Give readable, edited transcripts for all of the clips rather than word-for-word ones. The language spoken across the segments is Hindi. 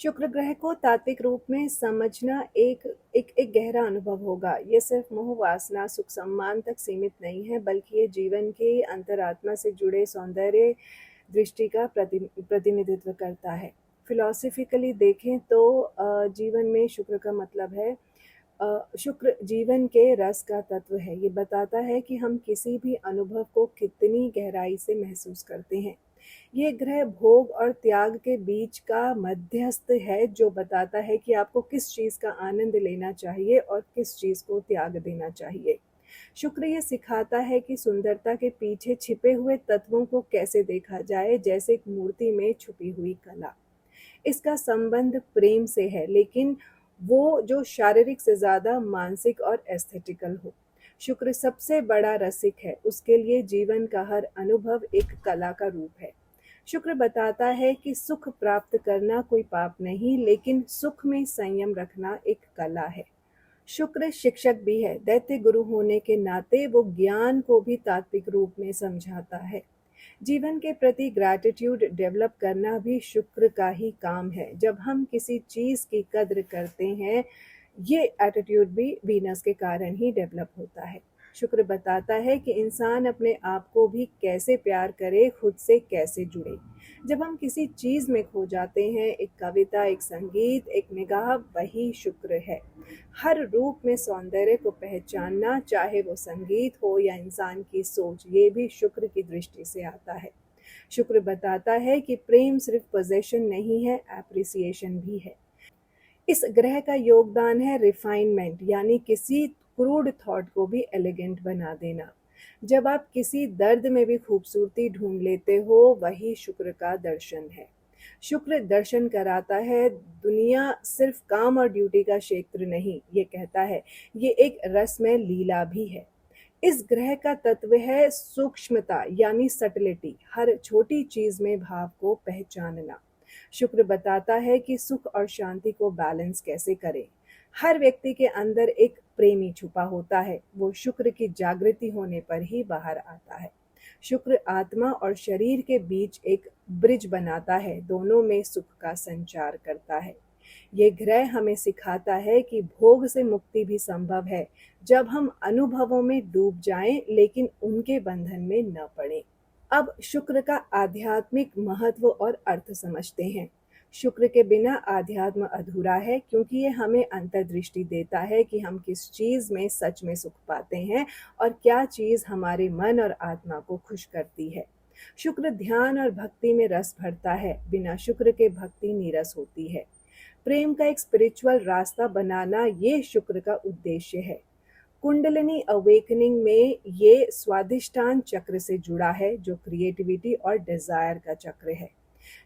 शुक्र ग्रह को तात्विक रूप में समझना एक एक एक गहरा अनुभव होगा। ये सिर्फ मोह वासना सुख सम्मान तक सीमित नहीं है, बल्कि ये जीवन के अंतरात्मा से जुड़े सौंदर्य दृष्टि का प्रतिनिधित्व करता है। फिलोसफिकली देखें तो जीवन में शुक्र का मतलब है शुक्र जीवन के रस का तत्व है। ये बताता है कि हम किसी भी अनुभव को कितनी गहराई से महसूस करते हैं। ये ग्रह भोग और त्याग के बीच का मध्यस्थ है, जो बताता है कि आपको किस चीज़ का आनंद लेना चाहिए और किस चीज़ को त्याग देना चाहिए। शुक्र ये सिखाता है कि सुंदरता के पीछे छिपे हुए तत्वों को कैसे देखा जाए, जैसे एक मूर्ति में छुपी हुई कला। इसका संबंध प्रेम से है, लेकिन वो जो शारीरिक से ज़्यादा मानसिक और एस्थेटिकल हो। शुक्र सबसे बड़ा रसिक है, उसके लिए जीवन का हर अनुभव एक कला का रूप है। शुक्र बताता है कि सुख प्राप्त करना कोई पाप नहीं, लेकिन सुख में संयम रखना एक कला है। शुक्र शिक्षक भी है, दैत्य गुरु होने के नाते वो ज्ञान को भी तात्विक रूप में समझाता है। जीवन के प्रति ग्रैटिट्यूड डेवलप करना भी शुक्र का ही काम है। जब हम किसी चीज़ की कद्र करते हैं, ये एटीट्यूड भी वीनस के कारण ही डेवलप होता है। शुक्र बताता है कि इंसान अपने आप को भी कैसे प्यार करे, खुद से कैसे जुड़े। जब हम किसी चीज़ में खो जाते हैं, एक कविता, एक संगीत, एक निगाह, वही शुक्र है। हर रूप में सौंदर्य को पहचानना, चाहे वो संगीत हो या इंसान की सोच, ये भी शुक्र की दृष्टि से आता है। शुक्र बताता है कि प्रेम सिर्फ पोजेशन नहीं है, एप्रिसिएशन भी है। इस ग्रह का योगदान है रिफाइनमेंट, यानी किसी क्रूड थॉट को भी एलिगेंट बना देना। जब आप किसी दर्द में भी खूबसूरती ढूंढ लेते हो, वही शुक्र का दर्शन है। शुक्र दर्शन कराता है, दुनिया सिर्फ काम और ड्यूटी का क्षेत्र नहीं, ये कहता है, ये एक रसमय लीला भी है। इस ग्रह का तत्व है सूक्ष्मता, यानी सटलिटी, हर छोटी चीज में भाव को पहचानना। शुक्र बताता है कि सुख और शांति को बैलेंस कैसे करें। हर व्यक्ति के अंदर एक प्रेमी छुपा होता है, वो शुक्र की जागृति होने पर ही बाहर आता है। शुक्र आत्मा और शरीर के बीच एक ब्रिज बनाता है, दोनों में सुख का संचार करता है। ये ग्रह हमें सिखाता है कि भोग से मुक्ति भी संभव है, जब हम अनुभवों में डूब जाएं, लेकिन उनके बंधन में न पड़ें। अब शुक्र का आध्यात्मिक महत्व और अर्थ समझते हैं। शुक्र के बिना आध्यात्म अधूरा है, क्योंकि ये हमें अंतर्दृष्टि देता है कि हम किस चीज़ में सच में सुख पाते हैं और क्या चीज़ हमारे मन और आत्मा को खुश करती है। शुक्र ध्यान और भक्ति में रस भरता है, बिना शुक्र के भक्ति नीरस होती है। प्रेम का एक स्पिरिचुअल रास्ता बनाना, ये शुक्र का उद्देश्य है। कुंडलिनी अवेकनिंग में ये स्वादिष्टान चक्र से जुड़ा है, जो क्रिएटिविटी और डिजायर का चक्र है।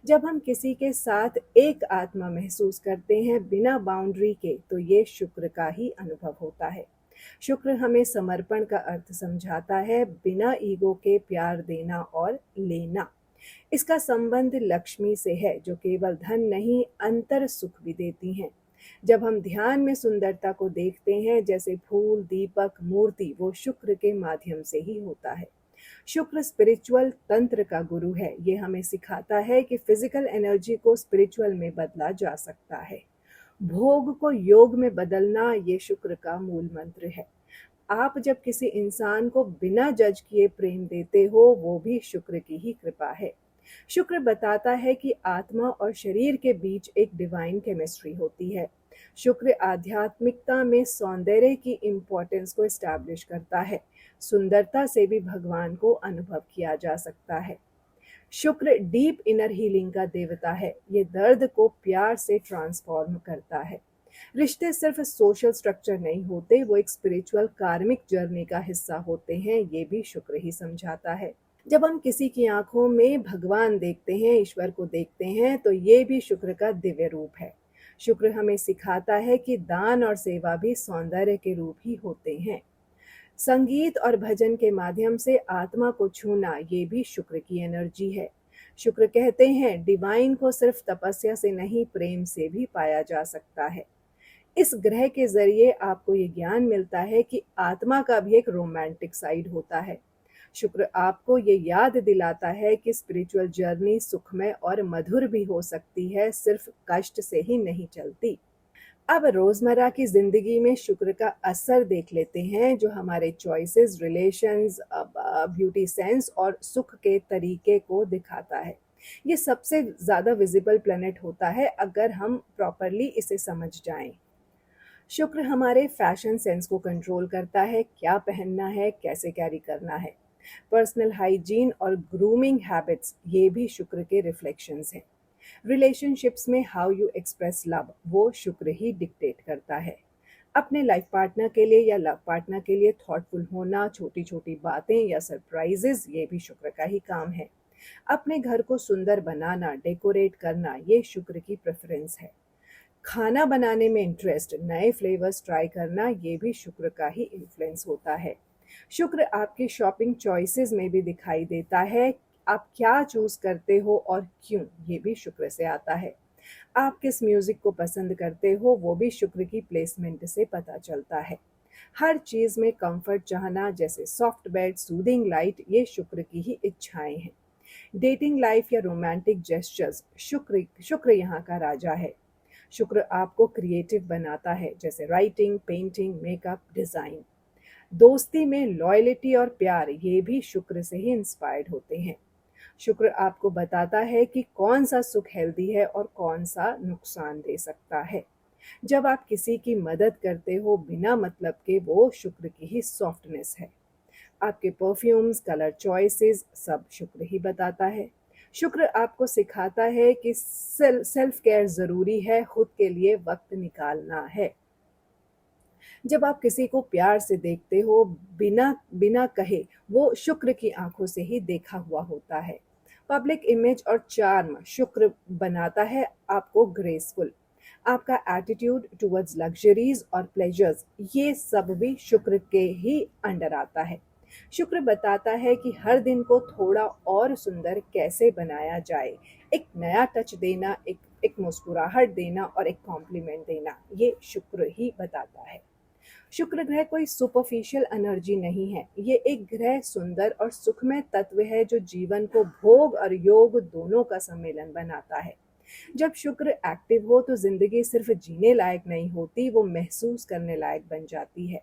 जब हम किसी के साथ एक आत्मा महसूस करते हैं बिना बाउंड्री के, तो ये शुक्र का ही अनुभव होता है। शुक्र हमें समर्पण का अर्थ समझाता है, बिना ईगो के प्यार देना और लेना। इसका संबंध लक्ष्मी से है, जो केवल धन नहीं, अंतर सुख भी देती हैं। जब हम ध्यान में सुंदरता को देखते हैं, जैसे फूल, दीपक, मूर्ति, वो शुक्र के माध्यम से ही होता है। शुक्र स्पिरिचुअल तंत्र का गुरु है। ये हमें सिखाता है कि फिजिकल एनर्जी को स्पिरिचुअल में बदला जा सकता है। भोग को योग में बदलना, ये शुक्र का मूल मंत्र है। आप जब किसी इंसान को बिना जज किए प्रेम देते हो, वो भी शुक्र की ही कृपा है। शुक्र बताता है कि आत्मा और शरीर के बीच एक डिवाइन केमिस्ट्री होती है। शुक्र आध्यात्मिकता में सौंदर्य की इम्पोर्टेंस को एस्टैब्लिश करता है। सुंदरता से भी भगवान को अनुभव किया जा सकता है। शुक्र डीप इनर हीलिंग का देवता है। ये दर्द को प्यार से ट्रांसफॉर्म करता है। रिश्ते सिर्फ सोशल स्ट्रक्चर नहीं होते, वो एक स्पिरिचुअल कार्मिक जर्नी का हिस्सा होते हैं, ये भी शुक्र ही समझाता है। जब हम किसी की आंखों में भगवान देखते हैं, ईश्वर को देखते हैं, तो ये भी शुक्र का दिव्य रूप है। शुक्र हमें सिखाता है कि दान और सेवा भी सौंदर्य के रूप ही होते हैं। संगीत और भजन के माध्यम से आत्मा को छूना, ये भी शुक्र की एनर्जी है। शुक्र कहते हैं, डिवाइन को सिर्फ तपस्या से नहीं, प्रेम से भी पाया जा सकता है। इस ग्रह के जरिए आपको ये ज्ञान मिलता है कि आत्मा का भी एक रोमांटिक साइड होता है। शुक्र आपको ये याद दिलाता है कि स्पिरिचुअल जर्नी सुखमय और मधुर भी हो सकती है, सिर्फ कष्ट से ही नहीं चलती। अब रोजमर्रा की जिंदगी में शुक्र का असर देख लेते हैं, जो हमारे चॉइसेस, रिलेशंस, ब्यूटी सेंस और सुख के तरीके को दिखाता है। ये सबसे ज्यादा विजिबल प्लेनेट होता है अगर हम प्रॉपरली इसे समझ जाएं। शुक्र हमारे फैशन सेंस को कंट्रोल करता है, क्या पहनना है, कैसे कैरी करना है। पर्सनल हाइजीन और ग्रूमिंग हैबिट्स ये भी शुक्र के रिफ्लेक्शंस हैं। रिलेशनशिप्स में हाउ यू एक्सप्रेस लव वो शुक्र ही डिक्टेट करता है। अपने लाइफ पार्टनर के लिए या लव पार्टनर के लिए थॉटफुल होना, छोटी छोटी बातें या सरप्राइजेस ये भी शुक्र का ही काम है। अपने घर को सुंदर बनाना, डेकोरेट करना ये शुक्र की प्रेफरेंस है। खाना बनाने में इंटरेस्ट, नए फ्लेवर्स ट्राई करना ये भी शुक्र का ही इन्फ्लुएंस होता है। शुक्र आपकी शॉपिंग चॉइसेस में भी दिखाई देता है। आप क्या चूज करते हो और क्यों, ये भी शुक्र से आता है। आप किस म्यूजिक को पसंद करते हो वो भी शुक्र की प्लेसमेंट से पता चलता है। हर चीज में कंफर्ट चाहना, जैसे सॉफ्ट बेड, सूदिंग लाइट, ये शुक्र की ही इच्छाएं हैं। डेटिंग लाइफ या रोमांटिक जेस्चर्स, शुक्र शुक्र यहाँ का राजा है। शुक्र आपको क्रिएटिव बनाता है, जैसे राइटिंग, पेंटिंग, मेकअप, डिजाइन। दोस्ती में लॉयल्टी और प्यार ये भी शुक्र से ही इंस्पायर्ड होते हैं। शुक्र आपको बताता है कि कौन सा सुख हेल्दी है और कौन सा नुकसान दे सकता है। जब आप किसी की मदद करते हो बिना मतलब के, वो शुक्र की ही सॉफ्टनेस है। आपके परफ्यूम्स, कलर चॉइसेस सब शुक्र ही बताता है। शुक्र आपको सिखाता है कि सेल्फ केयर ज़रूरी है, खुद के लिए वक्त निकालना है। जब आप किसी को प्यार से देखते हो, बिना बिना कहे, वो शुक्र की आंखों से ही देखा हुआ होता है। पब्लिक इमेज और चार्म, शुक्र बनाता है आपको ग्रेसफुल। आपका एटीट्यूड टुवर्ड्स लग्जरीज और प्लेजर्स, ये सब भी शुक्र के ही अंडर आता है। शुक्र बताता है कि हर दिन को थोड़ा और सुंदर कैसे बनाया जाए। एक नया टच देना, एक मुस्कुराहट देना और एक कॉम्प्लीमेंट देना, ये शुक्र ही बताता है। शुक्र ग्रह कोई सुपरफिशियल एनर्जी नहीं है। ये एक ग्रह सुंदर और सुखमय तत्व है, जो जीवन को भोग और योग दोनों का सम्मेलन बनाता है। जब शुक्र एक्टिव हो तो जिंदगी सिर्फ जीने लायक नहीं होती, वो महसूस करने लायक बन जाती है।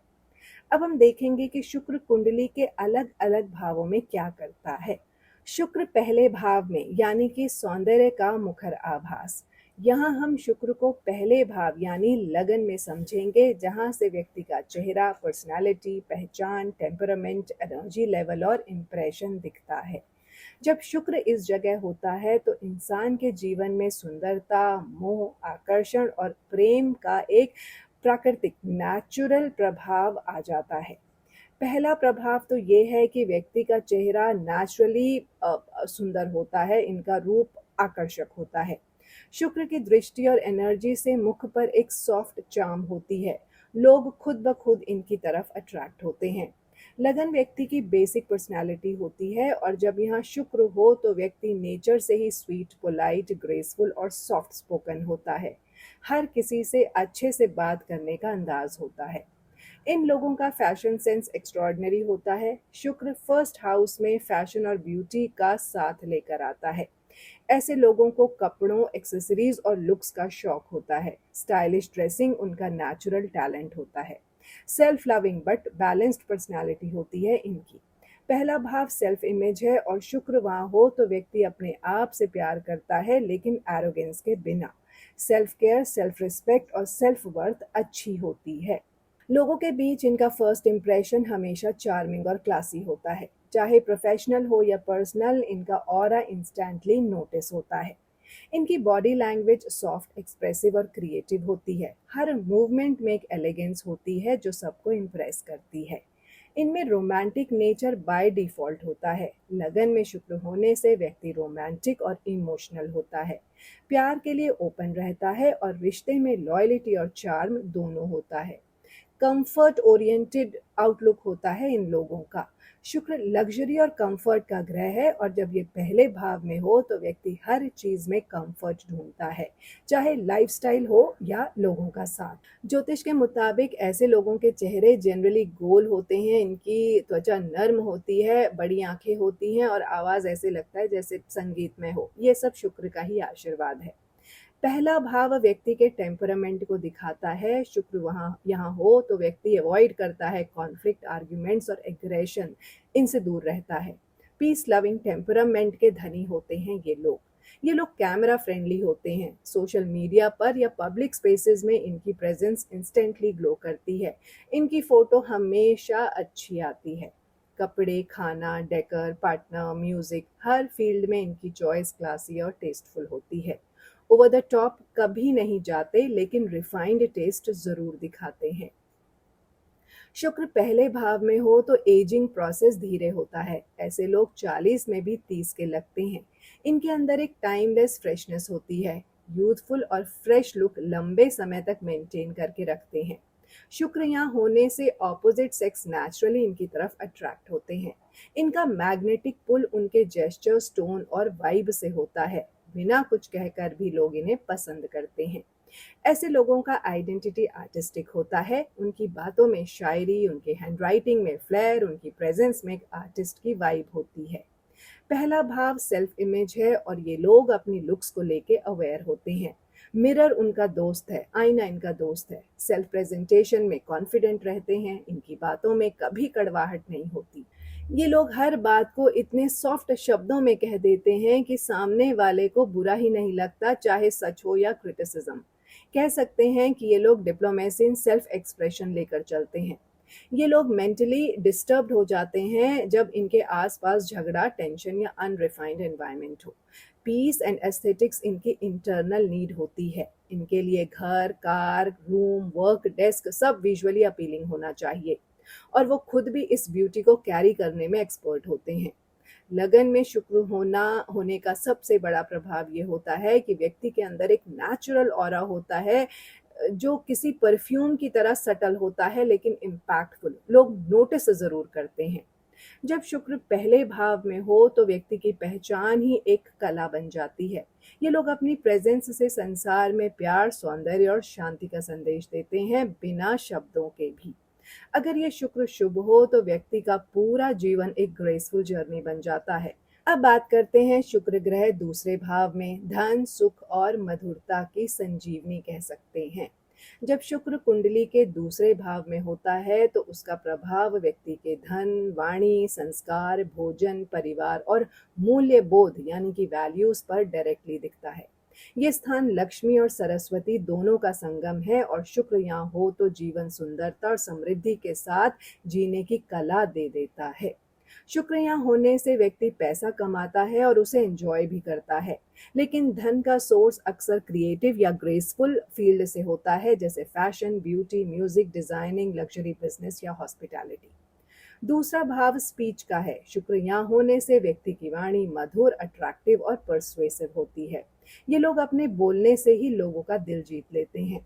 अब हम देखेंगे कि शुक्र कुंडली के अलग अलग भावों में क्या करता है। शुक्र पहले भाव में, यानी कि सौंदर्य का मुखर आभास। यहाँ हम शुक्र को पहले भाव यानी लगन में समझेंगे, जहाँ से व्यक्ति का चेहरा, पर्सनालिटी, पहचान, टेम्परामेंट, एनर्जी लेवल और इम्प्रेशन दिखता है। जब शुक्र इस जगह होता है तो इंसान के जीवन में सुंदरता, मोह, आकर्षण और प्रेम का एक प्राकृतिक नेचुरल प्रभाव आ जाता है। पहला प्रभाव तो ये है कि व्यक्ति का चेहरा नेचुरली सुंदर होता है, इनका रूप आकर्षक होता है। शुक्र की दृष्टि और एनर्जी से मुख पर एक सॉफ्ट चार्म होती है। लोग खुद ब खुद इनकी तरफ अट्रैक्ट होते हैं। लगन व्यक्ति की बेसिक पर्सनालिटी होती है, और जब यहाँ शुक्र हो तो व्यक्ति नेचर से ही स्वीट, पोलाइट, ग्रेसफुल और सॉफ्ट स्पोकन होता है। हर किसी से अच्छे से बात करने का अंदाज होता है। इन लोगों का फैशन सेंस एक्स्ट्रॉर्डिनरी होता है। शुक्र फर्स्ट हाउस में फैशन और ब्यूटी का साथ लेकर आता है। ऐसे लोगों को कपड़ों, एक्सेसरीज और लुक्स का शौक होता है। स्टाइलिश ड्रेसिंग उनका नेचुरल टैलेंट होता है। Self loving but balanced personality होती है इनकी। पहला भाव सेल्फ इमेज है, और शुक्र वहाँ हो तो व्यक्ति अपने आप से प्यार करता है, लेकिन एरोगेंस के बिना। सेल्फ केयर, सेल्फ रिस्पेक्ट और सेल्फ वर्थ अच्छी होती है। लोगों के बीच इनका फर्स्ट इंप्रेशन हमेशा चार्मिंग और क्लासी होता है। चाहे प्रोफेशनल हो या पर्सनल, इनका ऑरा इंस्टेंटली नोटिस होता है। इनकी बॉडी लैंग्वेज सॉफ्ट, एक्सप्रेसिव और क्रिएटिव होती है। हर मूवमेंट में एक एलिगेंस होती है जो सबको इम्प्रेस करती है। इनमें रोमांटिक नेचर बाय डिफॉल्ट होता है। लगन में शुक्र होने से व्यक्ति रोमांटिक और इमोशनल होता है। प्यार के लिए ओपन रहता है और रिश्ते में लॉयल्टी और चार्म दोनों होता है। कंफर्ट ओरिएंटेड आउटलुक होता है इन लोगों का। शुक्र लग्जरी और कंफर्ट का ग्रह है और जब ये पहले भाव में हो तो व्यक्ति हर चीज में कंफर्ट ढूंढता है, चाहे लाइफस्टाइल हो या लोगों का साथ। ज्योतिष के मुताबिक ऐसे लोगों के चेहरे जनरली गोल होते हैं, इनकी त्वचा नर्म होती है, बड़ी आंखें होती हैं और आवाज ऐसे लगता है जैसे संगीत में हो। ये सब शुक्र का ही आशीर्वाद है। पहला भाव व्यक्ति के टेम्परामेंट को दिखाता है। शुक्र वहाँ यहाँ हो तो व्यक्ति अवॉइड करता है कॉन्फ्लिक्ट, आर्ग्यूमेंट्स और एग्रेशन, इनसे दूर रहता है। पीस लविंग टेम्परामेंट के धनी होते हैं ये लोग कैमरा फ्रेंडली होते हैं। सोशल मीडिया पर या पब्लिक स्पेसेस में इनकी प्रेजेंस इंस्टेंटली ग्लो करती है। इनकी फोटो हमेशा अच्छी आती है। कपड़े, खाना, डेकर, पार्टनर, म्यूजिक, हर फील्ड में इनकी चॉइस क्लासी और टेस्टफुल होती है। ओवर द टॉप कभी नहीं जाते, लेकिन रिफाइंड टेस्ट जरूर दिखाते हैं। शुक्र पहले भाव में हो तो एजिंग प्रोसेस धीरे होता है। ऐसे लोग 40 में भी 30 के लगते हैं। इनके अंदर एक टाइमलेस फ्रेशनेस होती है। यूथफुल और फ्रेश लुक लंबे समय तक मेंटेन करके रखते हैं। शुक्र यहाँ होने से ऑपोजिट सेक्स नेचुरली इनकी तरफ अट्रैक्ट होते हैं। इनका मैग्नेटिक पुल उनके जेस्चर, टोन और वाइब से होता है। बिना कुछ कहकर भी लोग इन्हें पसंद करते हैं। ऐसे लोगों का आइडेंटिटी आर्टिस्टिक होता है। उनकी बातों में शायरी, उनके हैंडराइटिंग में फ्लेयर, उनकी प्रेजेंस में एक आर्टिस्ट की वाइब होती है। पहला भाव सेल्फ इमेज है और ये लोग अपनी लुक्स को लेके अवेयर होते हैं। मिरर उनका दोस्त है, आईना इनका दोस्त है। सेल्फ प्रेजेंटेशन में कॉन्फिडेंट रहते हैं। इनकी बातों में कभी कड़वाहट नहीं होती। ये लोग हर बात को इतने सॉफ्ट शब्दों में कह देते हैं कि सामने वाले को बुरा ही नहीं लगता, चाहे सच हो या क्रिटिसिज्म। कह सकते हैं कि ये लोग डिप्लोमेसी इन सेल्फ एक्सप्रेशन लेकर चलते हैं। ये लोग मेंटली डिस्टर्ब्ड हो जाते हैं जब इनके आसपास झगड़ा, टेंशन या अनरिफाइंड एनवायरनमेंट हो। पीस एंड एस्थेटिक्स इनकी इंटरनल नीड होती है। इनके लिए घर, कार, रूम, वर्क डेस्क सब विजुअली अपीलिंग होना चाहिए और वो खुद भी इस ब्यूटी को कैरी करने में एक्सपर्ट होते हैं। लगन में शुक्र होने का सबसे बड़ा प्रभाव ये होता है कि व्यक्ति के अंदर एक नेचुरल ऑरा होता है जो किसी परफ्यूम की तरह सटल होता है लेकिन इम्पैक्टफुल। लोग नोटिस जरूर करते हैं। जब शुक्र पहले भाव में हो तो व्यक्ति की पहचान ही एक कला बन जाती है। ये लोग अपनी प्रेजेंस से संसार में प्यार, सौंदर्य और शांति का संदेश देते हैं, बिना शब्दों के भी। अगर ये शुक्र शुभ हो तो व्यक्ति का पूरा जीवन एक ग्रेसफुल जर्नी बन जाता है। अब बात करते हैं शुक्र ग्रह दूसरे भाव में धन, सुख और मधुरता की संजीवनी कह सकते हैं। जब शुक्र कुंडली के दूसरे भाव में होता है तो उसका प्रभाव व्यक्ति के धन, वाणी, संस्कार, भोजन, परिवार और मूल्य बोध यानी कि वैल्यूज पर डायरेक्टली दिखता है। ये स्थान लक्ष्मी और सरस्वती दोनों का संगम है और शुक्र यहाँ हो तो जीवन सुंदरता और समृद्धि के साथ जीने की कला दे देता है। शुक्र यहाँ होने से व्यक्ति पैसा कमाता है और उसे एंजॉय भी करता है, लेकिन धन का सोर्स अक्सर क्रिएटिव या ग्रेसफुल फील्ड से होता है, जैसे fashion, beauty, music, designing, luxury business या हॉस्पिटैलिटी। दूसरा भाव स्पीच का है। शुक्र यहाँ होने से व्यक्ति की वाणी मधुर, अट्रैक्टिव और परसुएसिव होती है। ये लोग अपने बोलने से ही लोगों का दिल जीत लेते हैं।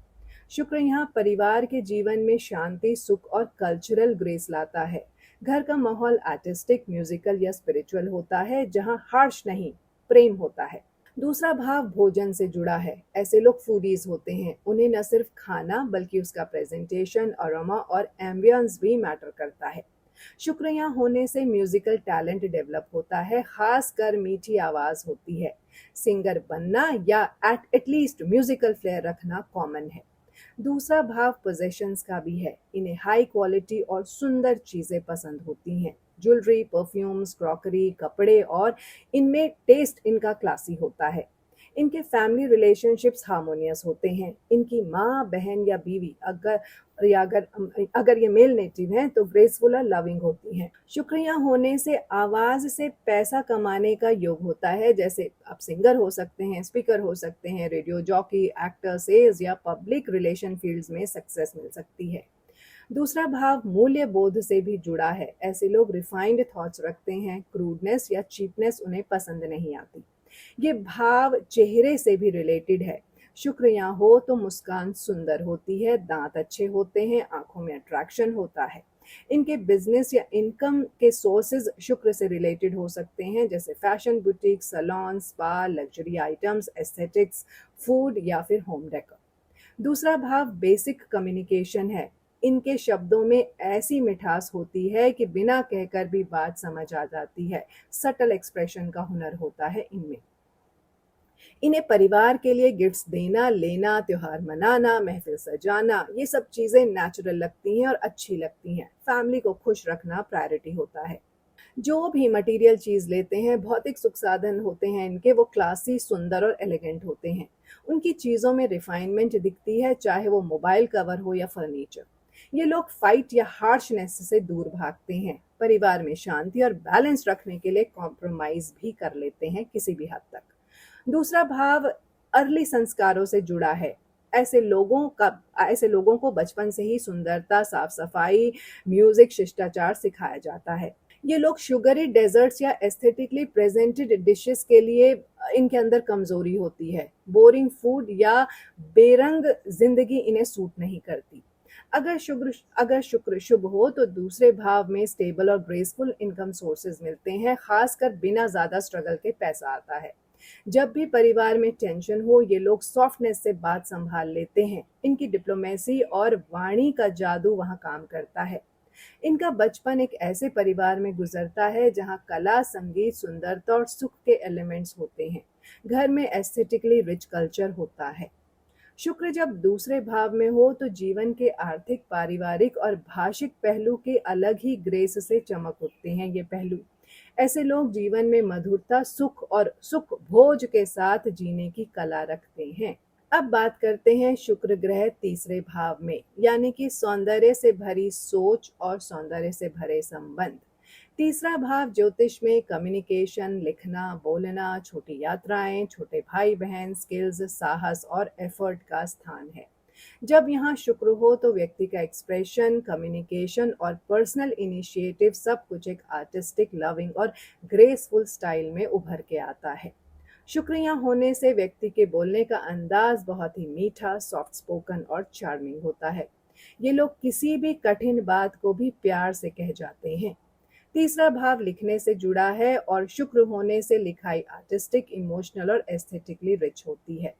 शुक्र यहाँ परिवार के जीवन में शांति, सुख और कल्चरल ग्रेस लाता है। घर का माहौल आर्टिस्टिक, म्यूजिकल या स्पिरिचुअल होता है, जहाँ हार्श नहीं, प्रेम होता है। दूसरा भाव भोजन से जुड़ा है। ऐसे लोग फूडीज होते हैं। उन्हें न सिर्फ खाना बल्कि उसका प्रेजेंटेशन, अरोमा और एम्बियंस भी मैटर करता है। शुक्र यहाँ होने से म्यूजिकल टैलेंट डेवलप होता है, खासकर मीठी आवाज होती है। सिंगर बनना या एटलीस्ट म्यूजिकल फ्लेयर रखना कॉमन है। दूसरा भाव पोजेशंस का भी है। इन्हें हाई क्वालिटी और सुंदर चीजें पसंद होती हैं। ज्वेलरी, परफ्यूम्स, क्रॉकरी, कपड़े और इनमें टेस्ट इनका क्लासी होता है। इनके फैमिली रिलेशनशिप्स हार्मोनियस होते हैं। इनकी माँ, बहन या बीवी अगर ये मेल नेटिव हैं तो ग्रेसफुल और लविंग होती हैं। शुक्र यहाँ होने से आवाज से पैसा कमाने का योग होता है, जैसे आप सिंगर हो सकते हैं, स्पीकर हो सकते हैं, रेडियो जॉकी, एक्टर, सेल्स या पब्लिक रिलेशन फील्ड्स में सक्सेस मिल सकती है। दूसरा भाव मूल्य बोध से भी जुड़ा है। ऐसे लोग रिफाइंड थॉट्स रखते हैं। क्रूडनेस या चीपनेस उन्हें पसंद नहीं आती। ये भाव चेहरे से भी रिलेटेड है। शुक्र यहाँ हो तो मुस्कान सुंदर होती है, दांत अच्छे होते हैं, आंखों में अट्रैक्शन होता है। इनके बिजनेस या इनकम के सोर्सेज शुक्र से रिलेटेड हो सकते हैं, जैसे fashion boutique, salon, spa, luxury items, aesthetics, food या फिर होम डेकोर। दूसरा भाव बेसिक कम्युनिकेशन है। इनके शब्दों में ऐसी मिठास होती है कि बिना कहकर भी बात समझ आ जाती है। सटल एक्सप्रेशन का हुनर होता है इनमें। इन्हें परिवार के लिए गिफ्ट्स देना, लेना, त्योहार मनाना, महफिल सजाना, ये सब चीजें नेचुरल लगती हैं और अच्छी लगती हैं। फैमिली को खुश रखना प्रायोरिटी होता है। जो भी मटेरियल चीज लेते हैं, भौतिक सुख साधन होते हैं इनके, वो क्लासी, सुंदर और एलिगेंट होते हैं। उनकी चीजों में रिफाइनमेंट दिखती है, चाहे वो मोबाइल कवर हो या फर्नीचर। ये लोग फाइट या हार्शनेस से दूर भागते हैं। परिवार में शांति और बैलेंस रखने के लिए कॉम्प्रोमाइज भी कर लेते हैं किसी भी हद तक। दूसरा भाव अर्ली संस्कारों से जुड़ा है। ऐसे लोगों को बचपन से ही सुंदरता, साफ सफाई, म्यूजिक, शिष्टाचार सिखाया जाता है। ये लोग शुगरी डेजर्ट्स या एस्थेटिकली प्रेजेंटेड डिशेस के लिए इनके अंदर कमजोरी होती है। बोरिंग फूड या बेरंग जिंदगी इन्हें सूट नहीं करती। अगर शुक्र शुभ हो तो दूसरे भाव में स्टेबल और ग्रेसफुल इनकम सोर्सेज मिलते हैं, खासकर बिना ज्यादा स्ट्रगल के पैसा आता है। जब भी परिवार में टेंशन हो, ये लोग सॉफ्टनेस से बात संभाल लेते हैं। इनकी डिप्लोमेसी और वाणी का जादू वहां काम करता है। इनका बचपन एक ऐसे परिवार में गुजरता है जहां कला, संगीत, सुंदरता और सुख के एलिमेंट्स होते हैं। घर में एस्थेटिकली रिच कल्चर होता है। शुक्र जब दूसरे भाव में हो तो जीवन के आर्थिक, पारिवारिक और भाषिक पहलू के अलग ही ग्रेस से चमक उठते हैं ये पहलू। ऐसे लोग जीवन में मधुरता, सुख और सुख भोज के साथ जीने की कला रखते हैं। अब बात करते हैं शुक्र ग्रह तीसरे भाव में, यानी कि सौंदर्य से भरी सोच और सौंदर्य से भरे संबंध। तीसरा भाव ज्योतिष में कम्युनिकेशन, लिखना, बोलना, छोटी यात्राएं, छोटे भाई बहन, स्किल्स, साहस और एफर्ट का स्थान है। जब यहाँ शुक्र हो तो व्यक्ति का एक्सप्रेशन, कम्युनिकेशन और पर्सनल इनिशिएटिव सब कुछ एक आर्टिस्टिक, लविंग और ग्रेसफुल स्टाइल में उभर के आता है। शुक्र यहाँ होने से व्यक्ति के बोलने का अंदाज बहुत ही मीठा, सॉफ्ट स्पोकन और चार्मिंग होता है। ये लोग किसी भी कठिन बात को भी प्यार से कह जाते हैं। तीसरा भाव लिखने से जुड़ा है और शुक्र होने से लिखाई आर्टिस्टिक, इमोशनल और एस्थेटिकली रिच होती है।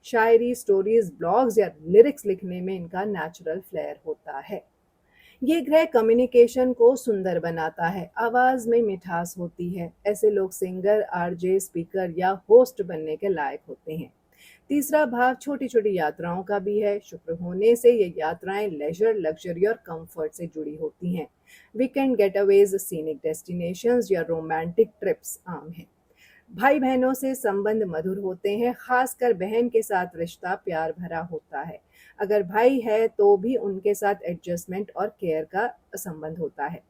शायरी, स्टोरीज, ब्लॉग्स या लिरिक्स लिखने में इनका नेचुरल फ्लेयर होता है। ये ग्रह कम्युनिकेशन को सुंदर बनाता है, आवाज में मिठास होती है। ऐसे लोग सिंगर, आरजे, स्पीकर या होस्ट बनने के लायक होते हैं। तीसरा भाव छोटी छोटी यात्राओं का भी है। शुक्र होने से ये यात्राएं लेजर, लग्जरी और कंफर्ट से जुड़ी होती हैं। वीकेंड गेटअवेज, सीनिक डेस्टिनेशंस या रोमांटिक ट्रिप्स आम हैं। भाई बहनों से संबंध मधुर होते हैं, खासकर बहन के साथ रिश्ता प्यार भरा होता है। अगर भाई है तो भी उनके साथ एडजस्टमेंट और केयर का संबंध होता है।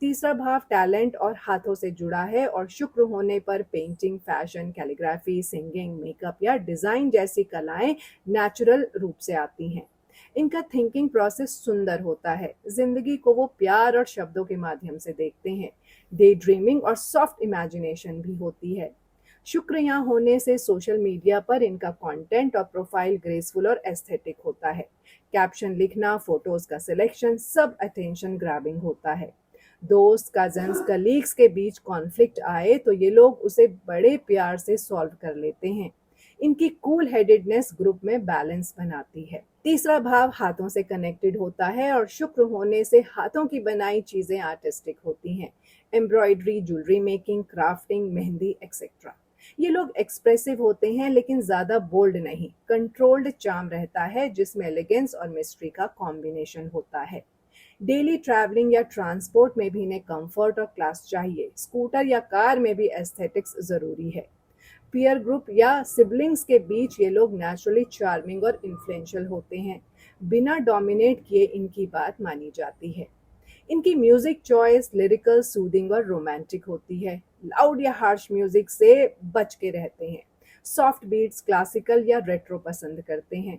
तीसरा भाव टैलेंट और हाथों से जुड़ा है और शुक्र होने पर painting, fashion, calligraphy, singing, makeup या डिजाइन जैसी कलाएं नेचुरल रूप से आती हैं। इनका थिंकिंग प्रोसेस सुंदर होता है। जिंदगी को वो प्यार और शब्दों के माध्यम से देखते हैं। डे ड्रीमिंग और सॉफ्ट इमेजिनेशन भी होती है। शुक्र यहाँ होने से सोशल मीडिया पर इनका कंटेंट और प्रोफाइल ग्रेसफुल और एस्थेटिक होता है। कैप्शन लिखना, फोटोज का सिलेक्शन सब अटेंशन ग्रैबिंग होता है। दोस्त, कजन्स, कलीग्स के बीच कॉन्फ्लिक्ट आए तो ये लोग उसे बड़े प्यार से सॉल्व कर लेते हैं। इनकी कूल हेडेडनेस ग्रुप में बैलेंस बनाती है। तीसरा भाव हाथों से कनेक्टेड होता है और शुक्र होने से हाथों की बनाई चीजें आर्टिस्टिक होती हैं। Embroidery, jewellery making, crafting, mehndi etcetera. ये लोग एक्सप्रेसिव होते हैं लेकिन ज्यादा बोल्ड नहीं। कंट्रोल्ड चार्म रहता है जिसमें एलिगेंस और मिस्ट्री का कॉम्बिनेशन होता है। डेली ट्रैवलिंग या ट्रांसपोर्ट में भी इन्हें कंफर्ट और क्लास चाहिए। स्कूटर या कार में भी एस्थेटिक्स जरूरी है। पीयर ग्रुप या सिबलिंग्स के बीच ये लोग नेचुरली चार्मिंग और इन्फ्लुएंशियल होते हैं। बिना डोमिनेट किए इनकी बात मानी जाती है। इनकी म्यूजिक चॉइस लिरिकल, सूदिंग और रोमांटिक होती है। लाउड या हार्श म्यूजिक से बच के रहते हैं। सॉफ्ट बीट्स, क्लासिकल या रेट्रो पसंद करते हैं।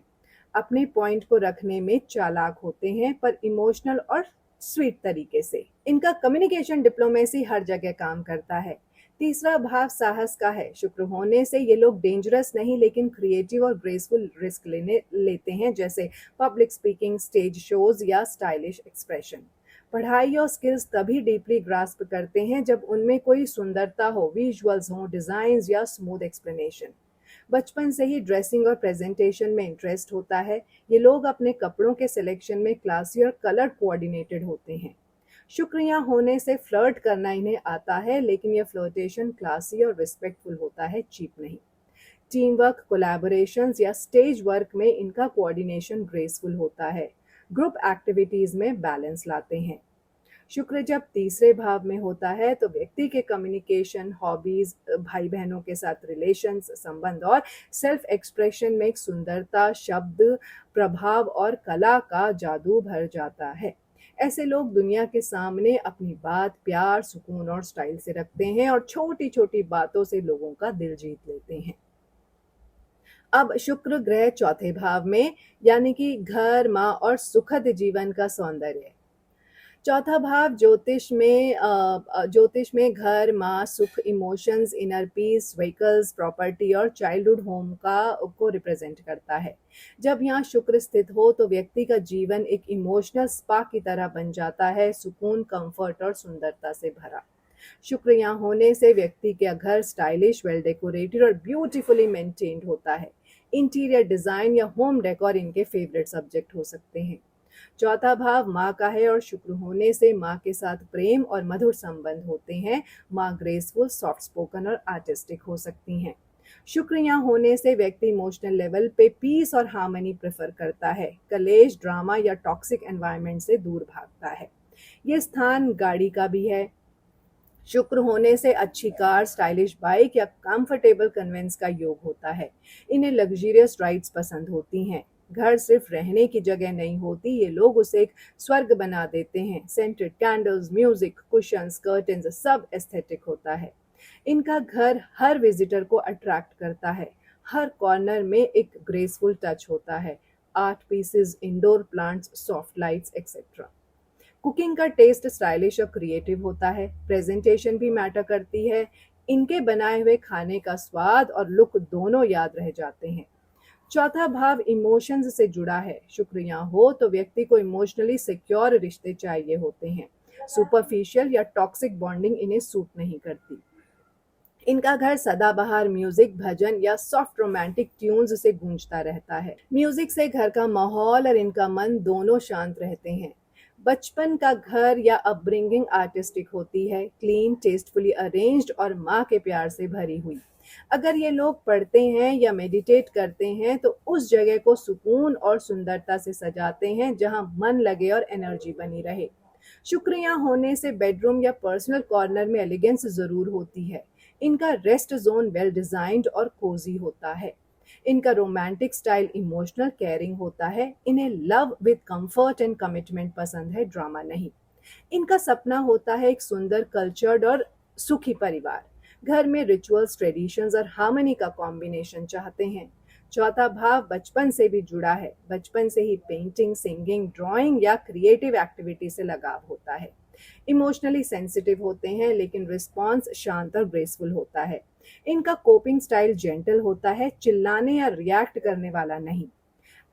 अपने पॉइंट को रखने में चालाक होते हैं पर इमोशनल और स्वीट तरीके से। इनका कम्युनिकेशन डिप्लोमेसी हर जगह काम करता है। तीसरा भाव साहस का है। शुक्र होने से ये लोग डेंजरस नहीं लेकिन क्रिएटिव और ग्रेसफुल रिस्क लेने लेते हैं, जैसे पब्लिक स्पीकिंग, स्टेज शोज या स्टाइलिश एक्सप्रेशन। पढ़ाई और स्किल्स तभी डीपली ग्रास्प करते हैं जब उनमें कोई सुंदरता हो, विजुअल्स हो, डिजाइन या स्मूथ एक्सप्लेनेशन। बचपन से ही ड्रेसिंग और प्रेजेंटेशन में इंटरेस्ट होता है। ये लोग अपने कपड़ों के सिलेक्शन में क्लासी और कलर कोऑर्डिनेटेड होते हैं। शुक्र यहाँ होने से फ्लर्ट करना इन्हें आता है, लेकिन यह फ्लर्टेशन क्लासी और रिस्पेक्टफुल होता है, चीप नहीं। टीम वर्क, कोलैबोरेशंस या स्टेज वर्क में इनका कोऑर्डिनेशन ग्रेसफुल होता है। ग्रुप एक्टिविटीज में बैलेंस लाते हैं। शुक्र जब तीसरे भाव में होता है तो व्यक्ति के कम्युनिकेशन, हॉबीज, भाई बहनों के साथ रिलेशंस, संबंध और सेल्फ एक्सप्रेशन में एक सुंदरता, शब्द, प्रभाव और कला का जादू भर जाता है। ऐसे लोग दुनिया के सामने अपनी बात प्यार, सुकून और स्टाइल से रखते हैं और छोटी छोटी बातों से लोगों का दिल जीत लेते हैं। अब शुक्र ग्रह चौथे भाव में, यानी कि घर, माँ और सुखद जीवन का सौंदर्य। चौथा भाव ज्योतिष में घर, माँ, सुख, emotions, inner peace, vehicles, property और चाइल्डहुड होम का को रिप्रेजेंट करता है। जब यहाँ शुक्र स्थित हो तो व्यक्ति का जीवन एक इमोशनल स्पा की तरह बन जाता है, सुकून, कंफर्ट और सुंदरता से भरा। शुक्र यहाँ होने से व्यक्ति का घर स्टाइलिश, वेल डेकोरेटेड और ब्यूटीफुली मेंटेन्ड होता है। इंटीरियर डिजाइन या होम डेकोर इनके फेवरेट सब्जेक्ट हो सकते हैं। चौथा भाव माँ का है और शुक्र होने से माँ के साथ प्रेम और मधुर संबंध होते हैं। माँ ग्रेसफुल, सॉफ्ट स्पोकन और आर्टिस्टिक हो सकती हैं। शुक्र यहाँ होने से व्यक्ति इमोशनल लेवल पे पीस और हार्मनी प्रेफर करता है, कलेश, ड्रामा या टॉक्सिक एनवायरनमेंट से दूर भागता है। ये स्थान गाड़ी का भी है। शुक्र होने से अच्छी कार, स्टाइलिश बाइक या कंफर्टेबल कन्वेंस का योग होता है। इन्हें लग्जरियस राइड्स पसंद होती हैं। घर सिर्फ रहने की जगह नहीं होती, ये लोग उसे एक स्वर्ग बना देते हैं। Scented candles, music, cushions, curtains सब एस्थेटिक होता है। इनका घर हर विजिटर को अट्रैक्ट करता है। हर कॉर्नर में एक ग्रेसफुल टच होता है। Art pieces, indoor plants, soft lights etcetera. Cooking का टेस्ट स्टाइलिश और क्रिएटिव होता है। प्रेजेंटेशन भी मैटर करती है। इनके बनाए हुए खाने का स्वाद और लुक दोनों याद रह जाते हैं। चौथा भाव इमोशंस से जुड़ा है। शुक्र यहाँ हो तो व्यक्ति को इमोशनली सिक्योर रिश्ते चाहिए होते हैं। सुपरफिशियल या टॉक्सिक बॉन्डिंग इन्हें सूट नहीं करती। इनका घर सदाबहार म्यूजिक, भजन या सॉफ्ट रोमांटिक ट्यून्स से गूंजता रहता है। म्यूजिक से घर का माहौल और इनका मन दोनों शांत रहते हैं। बचपन का घर या अपब्रिंगिंग आर्टिस्टिक होती है, क्लीन, टेस्टफुली अरेंज्ड और माँ के प्यार से भरी हुई। अगर ये लोग पढ़ते हैं या मेडिटेट करते हैं तो उस जगह को सुकून और सुंदरता से सजाते हैं जहां मन लगे और एनर्जी बनी रहे। शुक्र यहाँ होने से बेडरूम या पर्सनल कॉर्नर में एलिगेंस जरूर होती है। इनका रेस्ट जोन वेल डिजाइन्ड और कोजी होता है। इनका रोमांटिक स्टाइल इमोशनल, केयरिंग होता है। इन्हें love with comfort and commitment पसंद है, ड्रामा नहीं। इनका सपना होता है एक सुंदर, कल्चर्ड और सुखी परिवार। घर में रिचुअल्स, ट्रेडिशंस और हार्मनी का कॉम्बिनेशन चाहते हैं। चौथा भाव बचपन से भी जुड़ा है। बचपन से ही पेंटिंग, सिंगिंग, ड्राइंग या क्रिएटिव एक्टिविटी से लगाव होता है। इमोशनली सेंसिटिव होते हैं लेकिन रिस्पॉन्स शांत और ग्रेसफुल होता है। इनका कोपिंग स्टाइल जेंटल होता है, चिल्लाने या रिएक्ट करने वाला नहीं।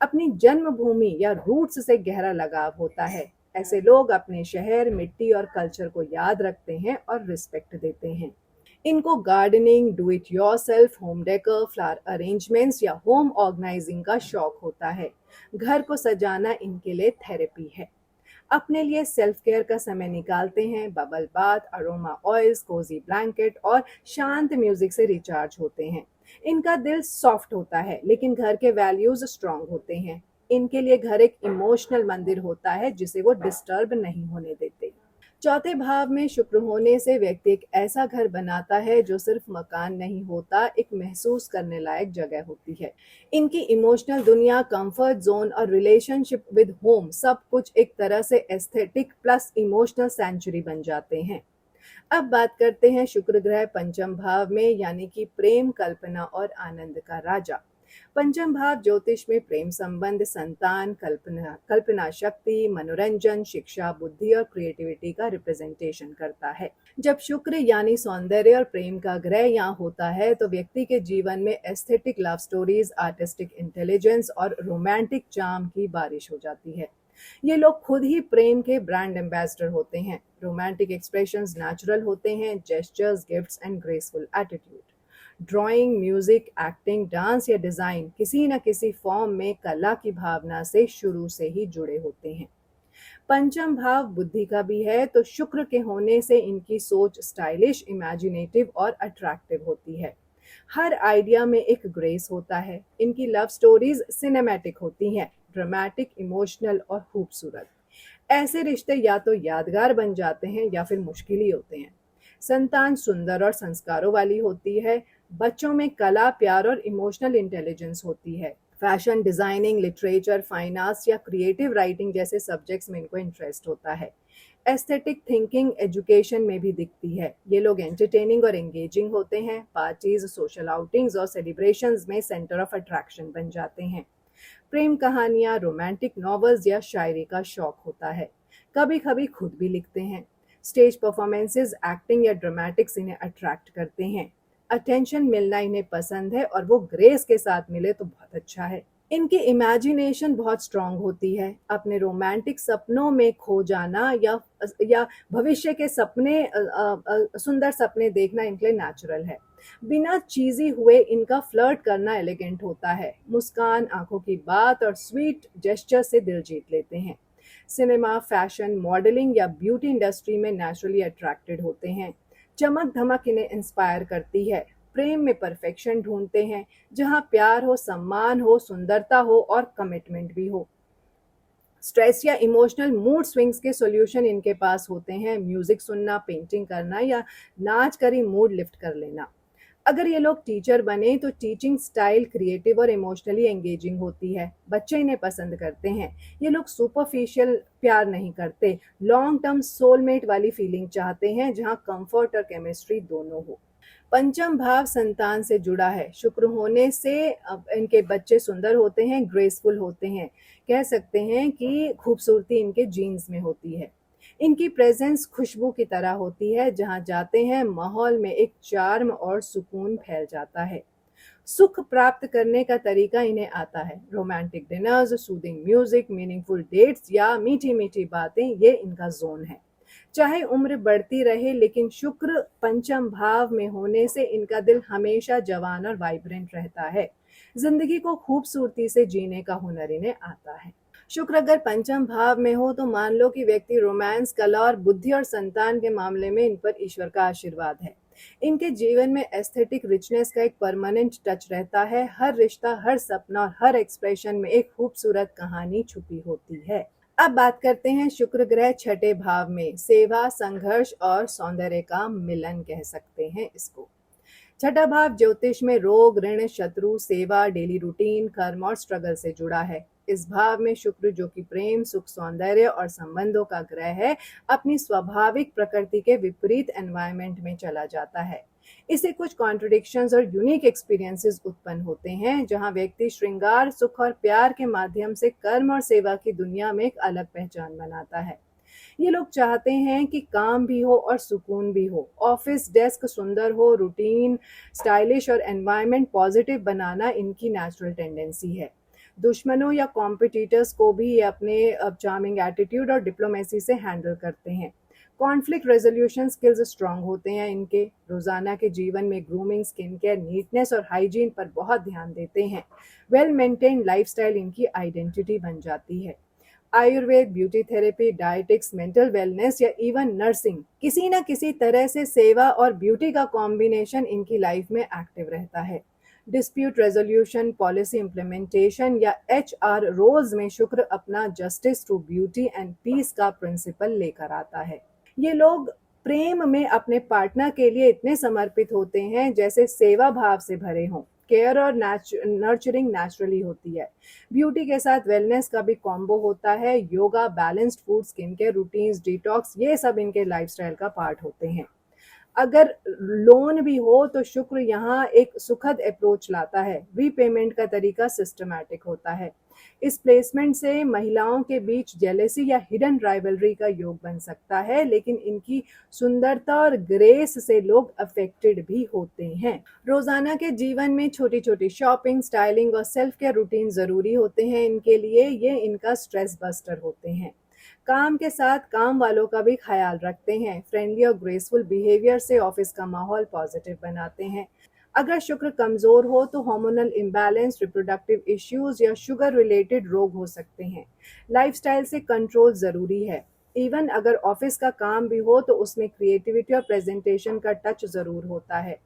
अपनी जन्मभूमि या रूट्स से गहरा लगाव होता है। ऐसे लोग अपने शहर, मिट्टी और कल्चर को याद रखते हैं और रिस्पेक्ट देते हैं। इनको gardening, do it yourself, home decor, flower arrangements या होम ऑर्गेनाइजिंग का शौक होता है। घर को सजाना इनके लिए थेरेपी है। अपने लिए सेल्फ केयर का समय निकालते हैं। Bubble bath, aroma oils, cozy blanket और शांत म्यूजिक से रिचार्ज होते हैं। इनका दिल सॉफ्ट होता है लेकिन घर के वैल्यूज स्ट्रांग होते हैं। इनके लिए घर एक इमोशनल मंदिर होता है जिसे वो डिस्टर्ब नहीं होने देते। चौथे भाव में शुक्र होने से व्यक्ति एक ऐसा घर बनाता है जो सिर्फ मकान नहीं होता, एक महसूस करने लायक जगह होती है। इनकी इमोशनल दुनिया, कंफर्ट जोन और रिलेशनशिप विद होम सब कुछ एक तरह से एस्थेटिक प्लस इमोशनल सेंचुरी बन जाते हैं। अब बात करते हैं शुक्र ग्रह पंचम भाव में, यानी कि प्रेम, कल्पना और आनंद का राजा। पंचम भाव ज्योतिष में प्रेम संबंध, संतान, कल्पना शक्ति, मनोरंजन, शिक्षा, बुद्धि और क्रिएटिविटी का रिप्रेजेंटेशन करता है। जब शुक्र यानी सौंदर्य और प्रेम का ग्रह यहाँ होता है तो व्यक्ति के जीवन में aesthetic love stories, artistic intelligence और रोमांटिक चार्म की बारिश हो जाती है। ये लोग खुद ही प्रेम के ब्रांड एम्बेसडर होते हैं। रोमांटिक एक्सप्रेशंस नेचुरल होते हैं, gestures, gifts and graceful attitude. Drawing, music, acting, dance या डिजाइन किसी न किसी फॉर्म में कला की भावना से शुरू से ही जुड़े होते हैं। पंचम भाव बुद्धि का भी है तो शुक्र के होने से इनकी सोच स्टाइलिश, इमेजिनेटिव और अट्रैक्टिव होती है। हर आइडिया में एक ग्रेस होता है। इनकी लव स्टोरीज सिनेमैटिक होती हैं, ड्रामेटिक, इमोशनल और खूबसूरत। ऐसे रिश्ते या तो यादगार बन जाते हैं या फिर मुश्किल ही होते हैं। संतान सुंदर और संस्कारों वाली होती है। बच्चों में कला, प्यार और इमोशनल इंटेलिजेंस होती है। Fashion, designing, literature, fine arts या क्रिएटिव राइटिंग जैसे सब्जेक्ट्स में इनको इंटरेस्ट होता है। एस्थेटिक थिंकिंग एजुकेशन में भी दिखती है। ये लोग एंटरटेनिंग और एंगेजिंग होते हैं। पार्टीज, सोशल आउटिंग्स और सेलिब्रेशंस में सेंटर ऑफ अट्रैक्शन बन जाते हैं। प्रेम कहानियां, रोमांटिक नॉवेल्स या शायरी का शौक होता है। कभी कभी खुद भी लिखते हैं। स्टेज परफॉर्मेंसेज, एक्टिंग या ड्रामेटिक्स इन्हें अट्रैक्ट करते हैं। अटेंशन मिलना इन्हें पसंद है और वो ग्रेस के साथ मिले तो बहुत अच्छा है। इनकी इमेजिनेशन बहुत स्ट्रांग होती है। अपने रोमांटिक सपनों में खो जाना या भविष्य के सपने सुंदर सपने देखना इनके लिए नेचुरल है। बिना चीजी हुए इनका फ्लर्ट करना एलिगेंट होता है। मुस्कान, आंखों की बात और स्वीट जेस्चर से दिल जीत लेते हैं। सिनेमा, फैशन, मॉडलिंग या ब्यूटी इंडस्ट्री में नेचुरली अट्रैक्टेड होते हैं। चमक धमक इन्हें इंस्पायर करती है। प्रेम में परफेक्शन ढूंढते हैं, जहां प्यार हो, सम्मान हो, सुंदरता हो और कमिटमेंट भी हो। स्ट्रेस या इमोशनल मूड स्विंग्स के सॉल्यूशन इनके पास होते हैं। म्यूजिक सुनना, पेंटिंग करना या नाच कर ही मूड लिफ्ट कर लेना। अगर ये लोग टीचर बने तो टीचिंग स्टाइल क्रिएटिव और इमोशनली एंगेजिंग होती है। बच्चे इन्हें पसंद करते हैं। ये लोग सुपरफिशियल प्यार नहीं करते, लॉन्ग टर्म सोलमेट वाली फीलिंग चाहते हैं जहां कंफर्ट और केमिस्ट्री दोनों हो। पंचम भाव संतान से जुड़ा है। शुक्र होने से इनके बच्चे सुंदर होते हैं, ग्रेसफुल होते हैं। कह सकते हैं कि खूबसूरती इनके जीन्स में होती है। इनकी प्रेजेंस खुशबू की तरह होती है, जहां जाते हैं माहौल में एक चार्म और सुकून फैल जाता है। सुख प्राप्त करने का तरीका इन्हें आता है। Romantic dinners, soothing music, meaningful dates या मीठी मीठी बातें, ये इनका जोन है। चाहे उम्र बढ़ती रहे लेकिन शुक्र पंचम भाव में होने से इनका दिल हमेशा जवान और वाइब्रेंट रहता है। जिंदगी को खूबसूरती से जीने का हुनर इन्हें आता है। शुक्र अगर पंचम भाव में हो तो मान लो कि व्यक्ति रोमांस, कला और बुद्धि और संतान के मामले में इन पर ईश्वर का आशीर्वाद है। इनके जीवन में एस्थेटिक रिचनेस का एक परमानेंट टच रहता है। हर रिश्ता, हर सपना और हर एक्सप्रेशन में एक खूबसूरत कहानी छुपी होती है। अब बात करते हैं शुक्र ग्रह छठे भाव में। सेवा, संघर्ष और सौंदर्य का मिलन कह सकते हैं इसको। छठा भाव ज्योतिष में रोग, ऋण, शत्रु, सेवा, डेली रूटीन, कर्म और स्ट्रगल से जुड़ा है। इस भाव में शुक्र, जो कि प्रेम, सुख, सौंदर्य और संबंधों का ग्रह है, अपनी स्वाभाविक प्रकृति के विपरीत एनवायरनमेंट में चला जाता है। इससे कुछ कॉन्ट्रडिक्शंस और यूनिक एक्सपीरियंसेस उत्पन्न होते हैं, जहां व्यक्ति श्रृंगार, सुख और प्यार के माध्यम से कर्म और सेवा की दुनिया में एक अलग पहचान बनाता है। ये लोग चाहते हैं कि काम भी हो और सुकून भी हो। ऑफिस डेस्क सुंदर हो, रूटीन स्टाइलिश और एनवायरनमेंट पॉजिटिव बनाना इनकी नेचुरल टेंडेंसी है। दुश्मनों या कॉम्पिटिटर्स को भी ये अपने चार्मिंग एटीट्यूड और डिप्लोमेसी से हैंडल करते हैं। कॉन्फ्लिक्ट रेजोल्यूशन स्किल्स स्ट्रांग होते हैं इनके। रोजाना के जीवन में ग्रूमिंग, स्किन केयर, नीटनेस और हाइजीन पर बहुत ध्यान देते हैं। वेल मेंटेन्ड लाइफस्टाइल इनकी आइडेंटिटी बन जाती है। Ayurveda, beauty therapy, dietetics, mental wellness या इवन नर्सिंग, किसी न किसी तरह से सेवा और ब्यूटी का कॉम्बिनेशन इनकी लाइफ में एक्टिव रहता है। डिस्प्यूट रेजोल्यूशन, पॉलिसी इम्प्लीमेंटेशन या HR रोल्स में शुक्र अपना justice through beauty and peace का प्रिंसिपल लेकर आता है। ये लोग प्रेम में अपने पार्टनर के लिए इतने समर्पित होते हैं जैसे सेवा भाव से भरे हों। केयर और नर्चरिंग नेचुरली होती है। ब्यूटी के साथ वेलनेस का भी कॉम्बो होता है। Yoga, balanced food, skin care routines, detox, ये सब इनके लाइफस्टाइल का पार्ट होते हैं। अगर लोन भी हो तो शुक्र यहाँ एक सुखद अप्रोच लाता है, रीपेमेंट का तरीका सिस्टमैटिक होता है। इस प्लेसमेंट से महिलाओं के बीच जेलेसी या हिडन राइवलरी का योग बन सकता है, लेकिन इनकी सुंदरता और ग्रेस से लोग अफेक्टेड भी होते हैं। रोजाना के जीवन में छोटी छोटी शॉपिंग, स्टाइलिंग और सेल्फ केयर रूटीन जरूरी होते हैं इनके लिए। ये इनका स्ट्रेस बस्टर होते हैं। काम के साथ काम वालों का भी ख्याल रखते हैं। फ्रेंडली और ग्रेसफुल बिहेवियर से ऑफिस का माहौल पॉजिटिव बनाते हैं। अगर शुक्र कमजोर हो तो हार्मोनल इम्बैलेंस, रिप्रोडक्टिव इश्यूज या शुगर रिलेटेड रोग हो सकते हैं। लाइफस्टाइल से कंट्रोल जरूरी है। इवन अगर ऑफिस का काम भी हो तो उसमें क्रिएटिविटी और प्रेजेंटेशन का टच जरूर होता है।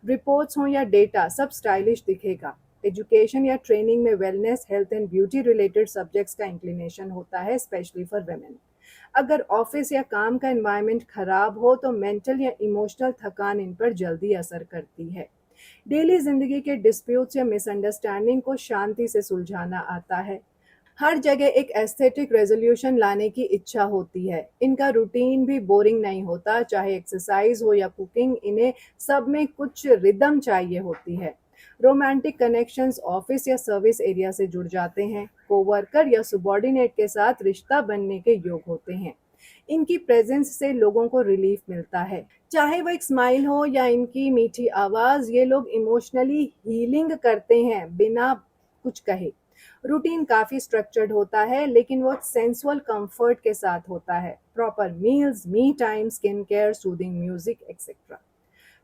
रिपोर्ट्स हो या डेटा, सब स्टाइलिश दिखेगा। एजुकेशन या ट्रेनिंग में wellness, health and beauty related subjects का इंक्लिनेशन होता है, स्पेशली फॉर वेमेन। अगर ऑफिस या काम का एनवायरनमेंट खराब हो तो मेंटल या इमोशनल थकान इन पर जल्दी असर करती है। डेली जिंदगी के डिस्प्यूट्स या मिसअंडरस्टैंडिंग को शांति से सुलझाना आता है। हर जगह एक एस्थेटिक रेजोल्यूशन लाने की इच्छा होती है। इनका रूटीन भी बोरिंग नहीं होता, चाहे एक्सरसाइज हो या कुकिंग, इन्हें सब में कुछ रिदम चाहिए होती है। रोमांटिक कनेक्शंस ऑफिस या सर्विस एरिया से जुड़ जाते हैं। कोवर्कर या सुबॉर्डिनेट के साथ रिश्ता बनने के योग होते हैं। इनकी प्रेजेंस से लोगों को रिलीफ मिलता है। चाहे वो एक स्माइल हो या इनकी मीठी आवाज, ये लोग इमोशनली हीलिंग करते हैं बिना कुछ कहे। रूटीन काफी स्ट्रक्चर्ड होता है, लेकिन वो सेंसुअल कंफर्ट के साथ होता है। Proper meals, me time, skin care, soothing music etcetera.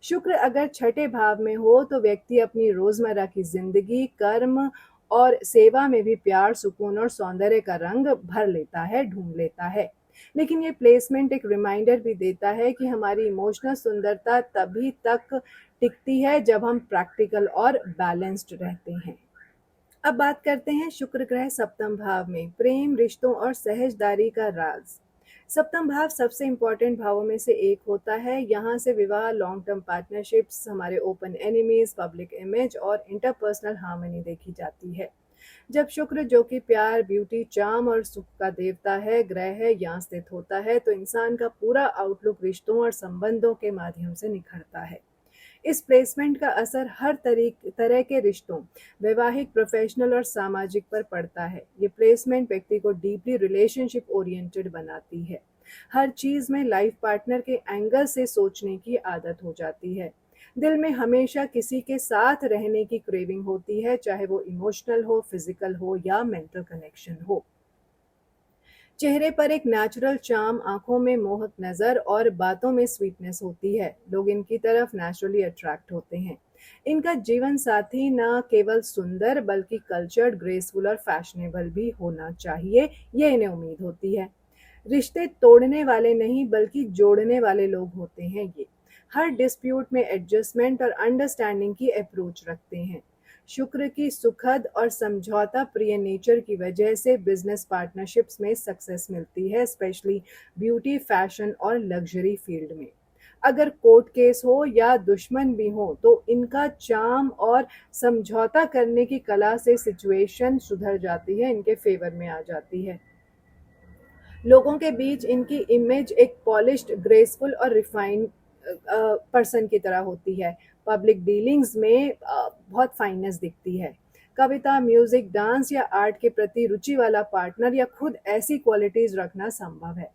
शुक्र अगर छठे भाव में हो तो व्यक्ति अपनी रोजमर्रा की जिंदगी, कर्म और सेवा में भी प्यार, सुकून और सौंदर्य का रंग भर लेता है, ढूंढ लेता है। लेकिन ये प्लेसमेंट एक रिमाइंडर भी देता है कि हमारी इमोशनल सुंदरता तभी तक टिकती है जब हम प्रैक्टिकल और बैलेंस्ड रहते हैं। अब बात करते हैं शुक्र ग्रह सप्तम भाव में प्रेम, रिश्तों और सहजदारी का राज। सप्तम भाव सबसे इंपॉर्टेंट भावों में से एक होता है। यहाँ से विवाह, लॉन्ग टर्म पार्टनरशिप्स, हमारे ओपन एनिमीज, पब्लिक इमेज और इंटरपर्सनल हार्मनी देखी जाती है। जब शुक्र, जो कि प्यार, ब्यूटी, चार्म और सुख का देवता है, ग्रह है, यहाँ स्थित होता है तो इंसान का पूरा आउटलुक रिश्तों और संबंधों के माध्यम से निखरता है। इस प्लेसमेंट का असर हर तरह के रिश्तों, वैवाहिक, प्रोफेशनल और सामाजिक पर पड़ता है। ये प्लेसमेंट व्यक्ति को डीपली रिलेशनशिप ओरिएंटेड बनाती है। हर चीज में लाइफ पार्टनर के एंगल से सोचने की आदत हो जाती है। दिल में हमेशा किसी के साथ रहने की क्रेविंग होती है, चाहे वो इमोशनल हो, फिजिकल हो या मेंटल कनेक्शन हो। चेहरे पर एक नेचुरल चार्म, आंखों में मोहक नजर और बातों में स्वीटनेस होती है। लोग इनकी तरफ नेचुरली अट्रैक्ट होते हैं। इनका जीवन साथी न केवल सुंदर बल्कि कल्चर्ड, ग्रेसफुल और फैशनेबल भी होना चाहिए, ये इन्हें उम्मीद होती है। रिश्ते तोड़ने वाले नहीं बल्कि जोड़ने वाले लोग होते हैं ये। हर डिस्प्यूट में एडजस्टमेंट और अंडरस्टैंडिंग की अप्रोच रखते हैं। शुक्र की सुखद और समझौता प्रिय नेचर की वजह से बिजनेस पार्टनरशिप्स में सक्सेस मिलती है, स्पेशली ब्यूटी, फैशन और लग्जरी फील्ड में। अगर कोर्ट केस हो या दुश्मन भी हो तो इनका चार्म और समझौता करने की कला से सिचुएशन सुधर जाती है, इनके फेवर में आ जाती है। लोगों के बीच इनकी इमेज एक पॉलिश्ड, ग्रेसफुल और रिफाइंड पर्सन की तरह होती है। पब्लिक डीलिंग्स में बहुत फाइननेस दिखती है। कविता, म्यूजिक, डांस या आर्ट के प्रति रुचि वाला पार्टनर या खुद ऐसी क्वालिटीज रखना संभव है।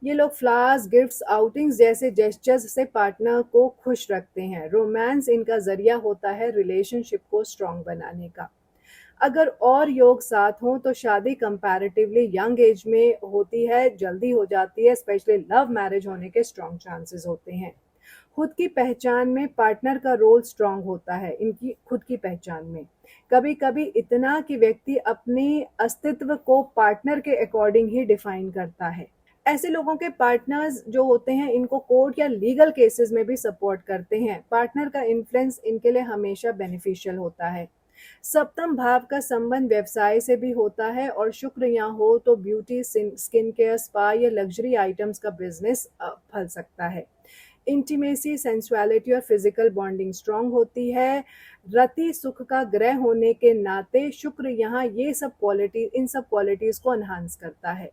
ये लोग फ्लावर्स, गिफ्ट्स, आउटिंग्स जैसे जेस्चर्स से पार्टनर को खुश रखते हैं। रोमांस इनका जरिया होता है रिलेशनशिप को स्ट्रॉन्ग बनाने का। अगर और योग साथ हों तो शादी कंपैरेटिवली यंग एज में होती है, जल्दी हो जाती है, स्पेशली लव मैरिज होने के स्ट्रॉन्ग चांसेस होते हैं। खुद की पहचान में पार्टनर का रोल स्ट्रॉन्ग होता है इनकी खुद की पहचान में। कभी कभी इतना कि व्यक्ति अपने अस्तित्व को पार्टनर के अकॉर्डिंग ही डिफाइन करता है। ऐसे लोगों के पार्टनर्स जो होते हैं इनको कोर्ट या लीगल केसेस में भी सपोर्ट करते हैं। पार्टनर का इन्फ्लुएंस इनके लिए हमेशा बेनिफिशियल होता है। सप्तम भाव का संबंध व्यवसाय से भी होता है और शुक्र यहाँ हो तो ब्यूटी, स्किन केयर, स्पा या लग्जरी आइटम्स का बिजनेस फल सकता है। इंटीमेसी, सेंसुअलिटी और फिजिकल बॉन्डिंग स्ट्रांग होती है। रति सुख का ग्रह होने के नाते शुक्र यहाँ इन सब क्वालिटीज को एनहांस करता है।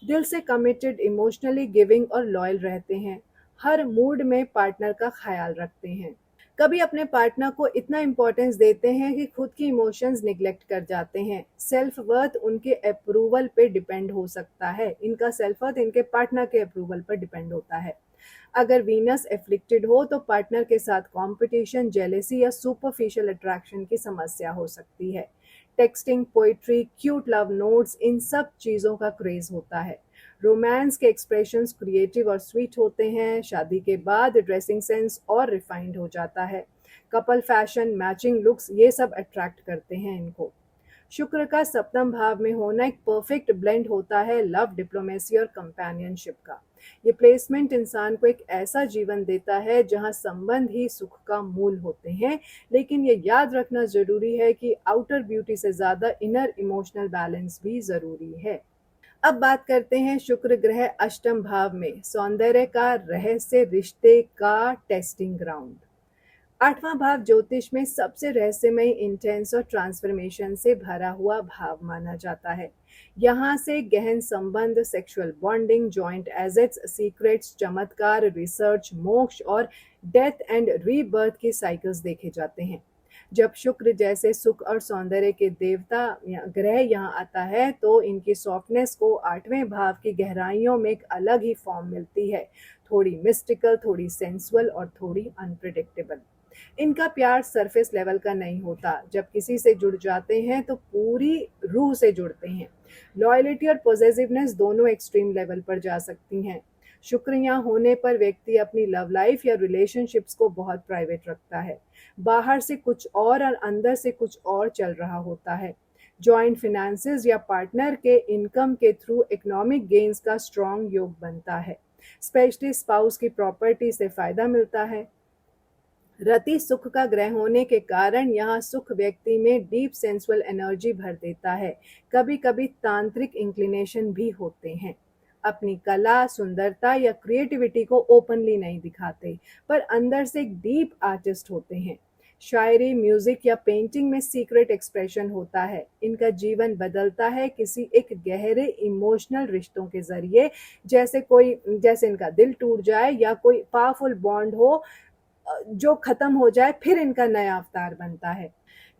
दिल से कमिटेड, इमोशनली गिविंग और लॉयल रहते हैं। हर मूड में पार्टनर का ख्याल रखते हैं। कभी अपने पार्टनर को इतना इम्पोर्टेंस देते हैं कि खुद की इमोशंस निग्लेक्ट कर जाते हैं। सेल्फ वर्थ उनके अप्रूवल पे डिपेंड हो सकता है। इनका सेल्फ वर्थ इनके पार्टनर के अप्रूवल पर डिपेंड होता है। अगर वीनस एफ्लिक्टेड हो तो पार्टनर के साथ कंपटीशन, जेलेसी या सुपरफिशियल अट्रैक्शन की समस्या हो सकती है। Texting, poetry, cute love notes, इन सब चीज़ों का क्रेज होता है। रोमांस के एक्सप्रेशंस क्रिएटिव और स्वीट होते हैं। शादी के बाद ड्रेसिंग सेंस और रिफाइंड हो जाता है। कपल फैशन, मैचिंग लुक्स, ये सब अट्रैक्ट करते हैं इनको। शुक्र का सप्तम भाव में होना एक परफेक्ट ब्लेंड होता है लव, डिप्लोमेसी और कंपेनियनशिप का। ये प्लेसमेंट इंसान को एक ऐसा जीवन देता है जहां संबंध ही सुख का मूल होते हैं, लेकिन ये याद रखना जरूरी है कि आउटर ब्यूटी से ज्यादा इनर इमोशनल बैलेंस भी जरूरी है। अब बात करते हैं शुक्र ग्रह अष्टम भाव में, सौंदर्य का रहस्य, रिश्ते का टेस्टिंग ग्राउंड। आठवां भाव ज्योतिष में सबसे रहस्यमय, इंटेंस और ट्रांसफॉर्मेशन से भरा हुआ भाव माना जाता है। यहाँ से गहन संबंध, sexual bonding, joint assets, secrets, चमत्कार, रिसर्च, मोक्ष और डेथ एंड रीबर्थ की साइकिल्स देखे जाते हैं। जब शुक्र जैसे सुख और सौंदर्य के देवता ग्रह यहाँ आता है तो इनकी सॉफ्टनेस को आठवें भाव की गहराइयों में एक अलग ही फॉर्म मिलती है, थोड़ी मिस्टिकल, थोड़ी सेंसुअल और थोड़ी अनप्रिडिक्टेबल। इनका प्यार सरफेस लेवल का नहीं होता। जब किसी से जुड़ जाते हैं तो पूरी रूह से जुड़ते हैं। लॉयल्टी और पॉजिटिवनेस दोनों एक्सट्रीम लेवल पर जा सकती हैं। शुक्र यहाँ होने पर व्यक्ति अपनी लव लाइफ या रिलेशनशिप्स को बहुत प्राइवेट रखता है। बाहर से कुछ और अंदर से कुछ और चल रहा होता है। जॉइंट फिनेंसेस या पार्टनर के इनकम के थ्रू इकोनॉमिक गेन्स का स्ट्रॉन्ग योग बनता है। स्पेशली स्पाउस की प्रॉपर्टी से फायदा मिलता है। रति सुख का ग्रह होने के कारण यहाँ सुख व्यक्ति में डीप सेंसुअल एनर्जी भर देता है। कभी कभी तांत्रिक इंक्लिनेशन भी होते हैं। अपनी कला, सुंदरता या क्रिएटिविटी को ओपनली नहीं दिखाते, पर अंदर से एक डीप आर्टिस्ट होते हैं। शायरी, म्यूजिक या पेंटिंग में सीक्रेट एक्सप्रेशन होता है। इनका जीवन बदलता है किसी एक गहरे इमोशनल रिश्तों के जरिए, जैसे इनका दिल टूट जाए या कोई पावरफुल बॉन्ड हो जो खत्म हो जाए, फिर इनका नया अवतार बनता है।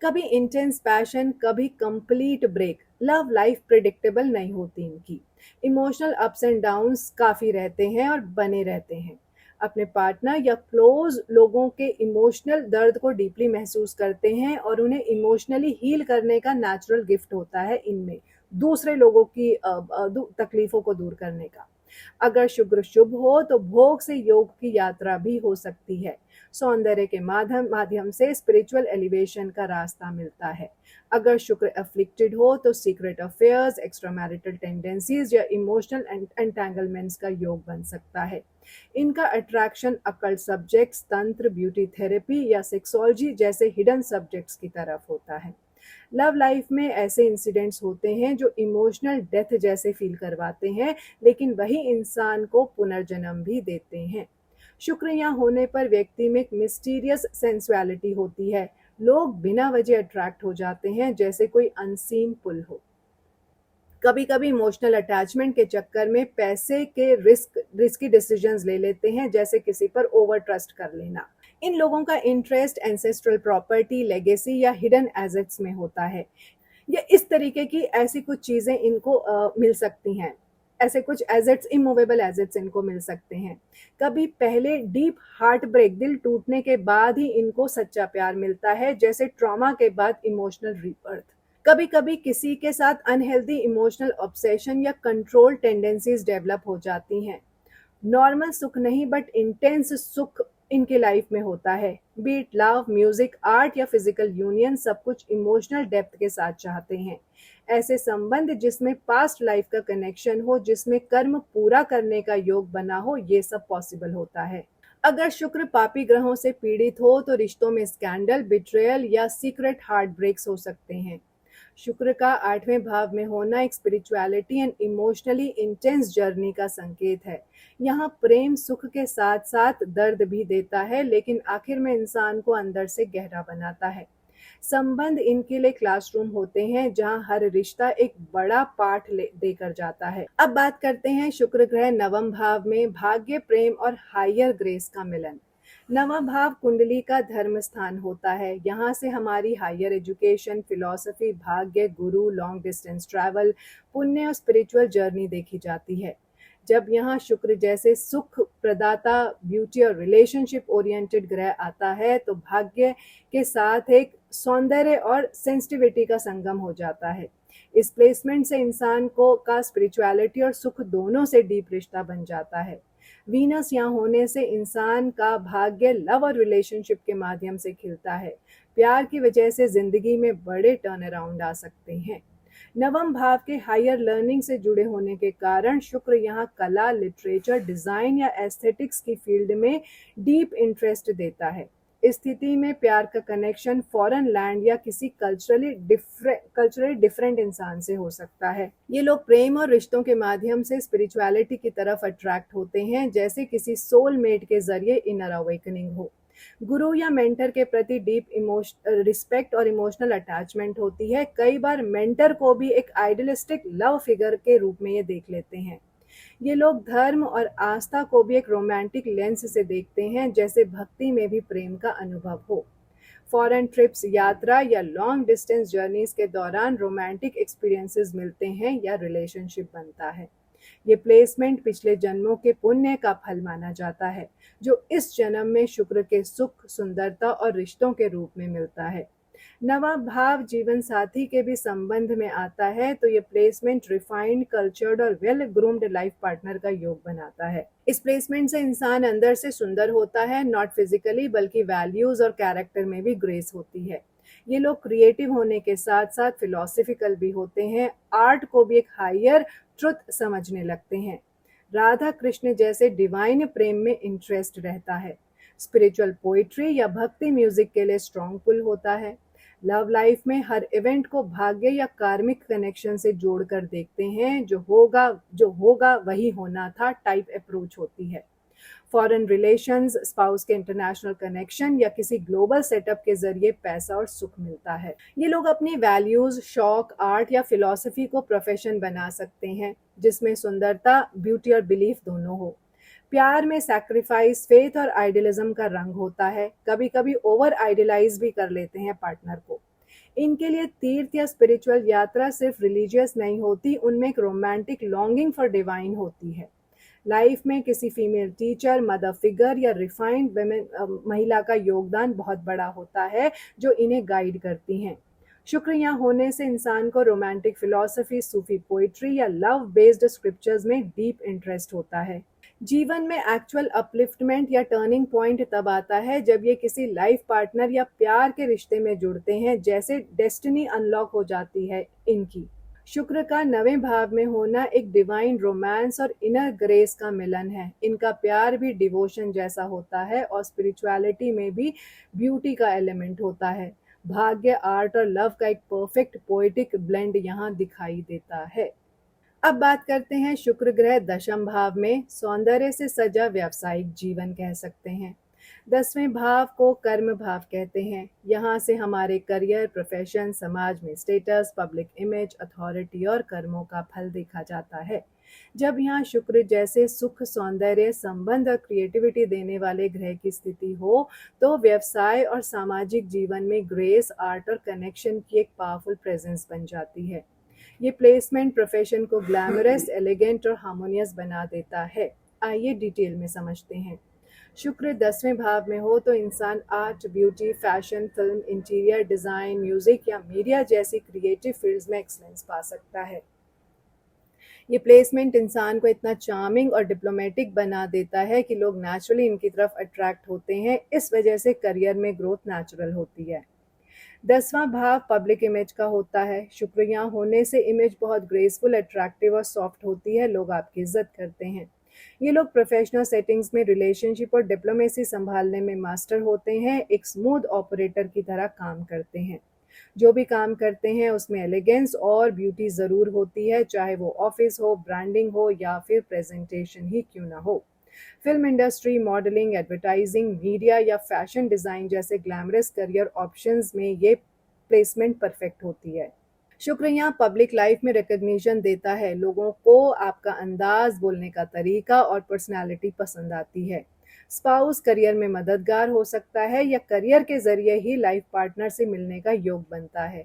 कभी इंटेंस पैशन, कभी complete break. Love life predictable नहीं होती इनकी। इमोशनल अप्स एंड डाउन्स काफी रहते हैं और बने रहते हैं। अपने पार्टनर या क्लोज लोगों के इमोशनल दर्द को डीपली महसूस करते हैं और उन्हें इमोशनली हील करने का नेचुरल गिफ्ट होता है इनमें, दूसरे लोगों की तकलीफों को दूर करने का। अगर शुक्र शुभ हो तो भोग से योग की यात्रा भी हो सकती है। सौंदर्य के माध्यम से स्पिरिचुअल एलिवेशन का रास्ता मिलता है। अगर शुक्र अफ्लिक्टेड हो तो secret affairs, extra marital tendencies या इमोशनल एंटेंगलमेंट्स का योग बन सकता है। इनका अट्रैक्शन अकल्ट सब्जेक्ट्स, तंत्र, ब्यूटी थेरेपी या सेक्सोलॉजी जैसे हिडन सब्जेक्ट्स की तरफ होता है। लव लाइफ में ऐसे इंसिडेंट्स होते हैं जो इमोशनल डेथ जैसे फील करवाते हैं, लेकिन वही इंसान को पुनर्जन्म भी देते हैं। शुक्र यहाँ होने पर व्यक्ति में एक मिस्टीरियस सेंसुअलिटी होती है। लोग बिना वजह अट्रैक्ट हो जाते हैं, जैसे कोई अनसीन पुल हो। कभी कभी इमोशनल अटैचमेंट के चक्कर में पैसे के रिस्की डिसीजंस ले लेते हैं, जैसे किसी पर ओवर ट्रस्ट कर लेना। इन लोगों का इंटरेस्ट एंसेस्ट्रल प्रॉपर्टी, लेगेसी या हिडन एसेट्स में होता है। या इस तरीके की ऐसी कुछ चीजें इनको मिल सकती हैं। ऐसे कुछ एसेट्स, इमूवेबल एसेट्स इनको मिल सकते हैं। कभी पहले डीप हार्ट ब्रेक, दिल टूटने के बाद ही इनको सच्चा प्यार मिलता है, जैसे ट्रॉमा के बाद इमोशनल रीबर्थ। कभी कभी किसी के साथ अनहेल्दी इमोशनल ऑब्सेशन या कंट्रोल टेंडेंसीज डेवलप हो जाती हैं। नॉर्मल सुख नहीं बट इंटेंस सुख इनके लाइफ में होता है। बीट लव, म्यूजिक, आर्ट या फिजिकल यूनियन, सब कुछ इमोशनल डेप्थ के साथ चाहते हैं। ऐसे संबंध जिसमें पास्ट लाइफ का कनेक्शन हो, जिसमें कर्म पूरा करने का योग बना हो, ये सब पॉसिबल होता है। अगर शुक्र पापी ग्रहों से पीड़ित हो तो रिश्तों में स्कैंडल, बिट्रेयल या सीक्रेट हार्ट ब्रेक्स हो सकते हैं। शुक्र का आठवें भाव में होना एक spirituality and emotionally intense journey का संकेत है। यहाँ प्रेम सुख के साथ साथ दर्द भी देता है, लेकिन आखिर में इंसान को अंदर से गहरा बनाता है। संबंध इनके लिए क्लासरूम होते हैं जहां हर रिश्ता एक बड़ा पाठ देकर जाता है। अब बात करते हैं शुक्र ग्रह नवम भाव में भाग्य, प्रेम और हायर ग्रेस का मिलन। नवां भाव कुंडली का धर्म स्थान होता है। यहाँ से हमारी हायर एजुकेशन, फिलॉसफी, भाग्य, गुरु, लॉन्ग डिस्टेंस ट्रैवल, पुण्य और स्पिरिचुअल जर्नी देखी जाती है। जब यहाँ शुक्र जैसे सुख प्रदाता, ब्यूटी और रिलेशनशिप ओरिएंटेड ग्रह आता है तो भाग्य के साथ एक सौंदर्य और सेंसिटिविटी का संगम हो जाता है। इस प्लेसमेंट से इंसान को का स्पिरिचुअलिटी और सुख दोनों से डीप रिश्ता बन जाता है। वीनस यहाँ होने से इंसान का भाग्य लव और रिलेशनशिप के माध्यम से खिलता है। प्यार की वजह से जिंदगी में बड़े टर्न अराउंड आ सकते हैं। नवम भाव के हायर लर्निंग से जुड़े होने के कारण शुक्र यहाँ कला, लिटरेचर, डिजाइन या एस्थेटिक्स की फील्ड में डीप इंटरेस्ट देता है। इस स्थिति में प्यार का कनेक्शन फॉरेन लैंड या किसी कल्चरली डिफरेंट इंसान से हो सकता है। ये लोग प्रेम और रिश्तों के माध्यम से स्पिरिचुअलिटी की तरफ अट्रैक्ट होते हैं, जैसे किसी सोलमेट के जरिए इनर अवेकनिंग हो। गुरु या मेंटर के प्रति डीप रिस्पेक्ट और इमोशनल अटैचमेंट होती है। कई बार मेंटर को भी एक आइडियलिस्टिक लव फिगर के रूप में ये देख लेते हैं। ये लोग धर्म और आस्था को भी एक रोमांटिक लेंस से देखते हैं, जैसे भक्ति में भी प्रेम का अनुभव हो। फॉरेन ट्रिप्स, यात्रा या लॉन्ग डिस्टेंस जर्नीज के दौरान रोमांटिक एक्सपीरियंसेस मिलते हैं या रिलेशनशिप बनता है। ये प्लेसमेंट पिछले जन्मों के पुण्य का फल माना जाता है, जो इस जन्म में शुक्र के सुख, सुंदरता और रिश्तों के रूप में मिलता है। नवा भाव जीवन साथी के भी संबंध में आता है तो ये प्लेसमेंट रिफाइंड, कल्चर्ड और वेल ग्रूम्ड लाइफ पार्टनर का योग बनाता है। इस प्लेसमेंट से इंसान अंदर से सुंदर होता है, नॉट फिजिकली बल्कि वैल्यूज और कैरेक्टर में भी ग्रेस होती है। ये लोग क्रिएटिव होने के साथ साथ फिलोसफिकल भी होते हैं, आर्ट को भी एक हायर ट्रुथ समझने लगते हैं। राधा कृष्ण जैसे डिवाइन प्रेम में इंटरेस्ट रहता है। स्पिरिचुअल पोइट्री या भक्ति म्यूजिक के लिए स्ट्रॉन्ग पुल होता है। लव लाइफ में हर इवेंट को भाग्य या कार्मिक कनेक्शन से जोड़कर देखते हैं, जो होगा वही होना था टाइप अप्रोच होती है। फॉरेन रिलेशंस, स्पाउस के इंटरनेशनल कनेक्शन या किसी ग्लोबल सेटअप के जरिए पैसा और सुख मिलता है। ये लोग अपनी वैल्यूज, शौक, आर्ट या फिलॉसफी को प्रोफेशन बना सकते हैं, जिसमें सुंदरता, ब्यूटी और बिलीफ दोनों हो। प्यार में सैक्रिफाइस, फेथ और आइडियलिज्म का रंग होता है। कभी कभी ओवर आइडियलाइज भी कर लेते हैं पार्टनर को। इनके लिए तीर्थ या स्पिरिचुअल यात्रा सिर्फ रिलीजियस नहीं होती, उनमें एक रोमांटिक लॉन्गिंग फॉर डिवाइन होती है। लाइफ में किसी फीमेल टीचर, मदर फिगर या रिफाइंड महिला का योगदान बहुत बड़ा होता है, जो इन्हें गाइड करती हैं। शुक्र यहाँ होने से इंसान को रोमांटिक फिलॉसफी, सूफी पोइट्री या लव बेस्ड स्क्रिप्चर्स में डीप इंटरेस्ट होता है। जीवन में एक्चुअल अपलिफ्टमेंट या टर्निंग पॉइंट तब आता है जब ये किसी लाइफ पार्टनर या प्यार के रिश्ते में जुड़ते हैं, जैसे डेस्टिनी अनलॉक हो जाती है इनकी। शुक्र का 9वें भाव में होना एक डिवाइन रोमांस और इनर ग्रेस का मिलन है। इनका प्यार भी डिवोशन जैसा होता है और स्पिरिचुअलिटी में भी ब्यूटी का एलिमेंट होता है। भाग्य, आर्ट और लव का एक परफेक्ट पोएटिक ब्लेंड यहाँ दिखाई देता है। अब बात करते हैं शुक्र ग्रह दशम भाव में, सौंदर्य से सजा व्यावसायिक जीवन कह सकते हैं। 10वें भाव को कर्म भाव कहते हैं। यहाँ से हमारे करियर, प्रोफेशन, समाज में स्टेटस, पब्लिक इमेज, अथॉरिटी और कर्मों का फल देखा जाता है। जब यहाँ शुक्र जैसे सुख, सौंदर्य, संबंध और क्रिएटिविटी देने वाले ग्रह की स्थिति हो तो व्यवसाय और सामाजिक जीवन में ग्रेस, आर्ट और कनेक्शन की एक पावरफुल प्रेजेंस बन जाती है। ये प्लेसमेंट प्रोफेशन को ग्लैमरस, एलिगेंट और हार्मोनियस बना देता है। आइए डिटेल में समझते हैं। शुक्र 10वें भाव में हो तो इंसान art, beauty, fashion, film, interior design, music या मीडिया जैसी क्रिएटिव फील्ड्स में एक्सलेंस पा सकता है। ये प्लेसमेंट इंसान को इतना चार्मिंग और डिप्लोमेटिक बना देता है कि लोग नेचुरली इनकी तरफ अट्रैक्ट होते हैं। इस वजह से करियर में ग्रोथ नेचुरल होती है। 10वां भाव पब्लिक इमेज का होता है। शुक्र यहाँ होने से इमेज बहुत ग्रेसफुल, अट्रैक्टिव और सॉफ्ट होती है। लोग आपकी इज्जत करते हैं। ये लोग प्रोफेशनल सेटिंग्स में रिलेशनशिप और डिप्लोमेसी संभालने में मास्टर होते हैं, एक स्मूथ ऑपरेटर की तरह काम करते हैं। जो भी काम करते हैं उसमें एलिगेंस और ब्यूटी ज़रूर होती है, चाहे वो ऑफिस हो, ब्रांडिंग हो या फिर प्रेजेंटेशन ही क्यों ना हो। Film industry, modelling, advertising, media या फैशन डिज़ाइन जैसे ग्लैमरस करियर ऑप्शंस में ये प्लेसमेंट परफेक्ट होती है। शुक्र यहाँ पब्लिक लाइफ में रिकॉग्निशन देता है, लोगों को आपका अंदाज, बोलने का तरीका और पर्सनालिटी पसंद आती है। स्पाउस करियर में मददगार हो सकता है या करियर के जरिए ही लाइफ पार्टनर से मिलने का योग बनता है।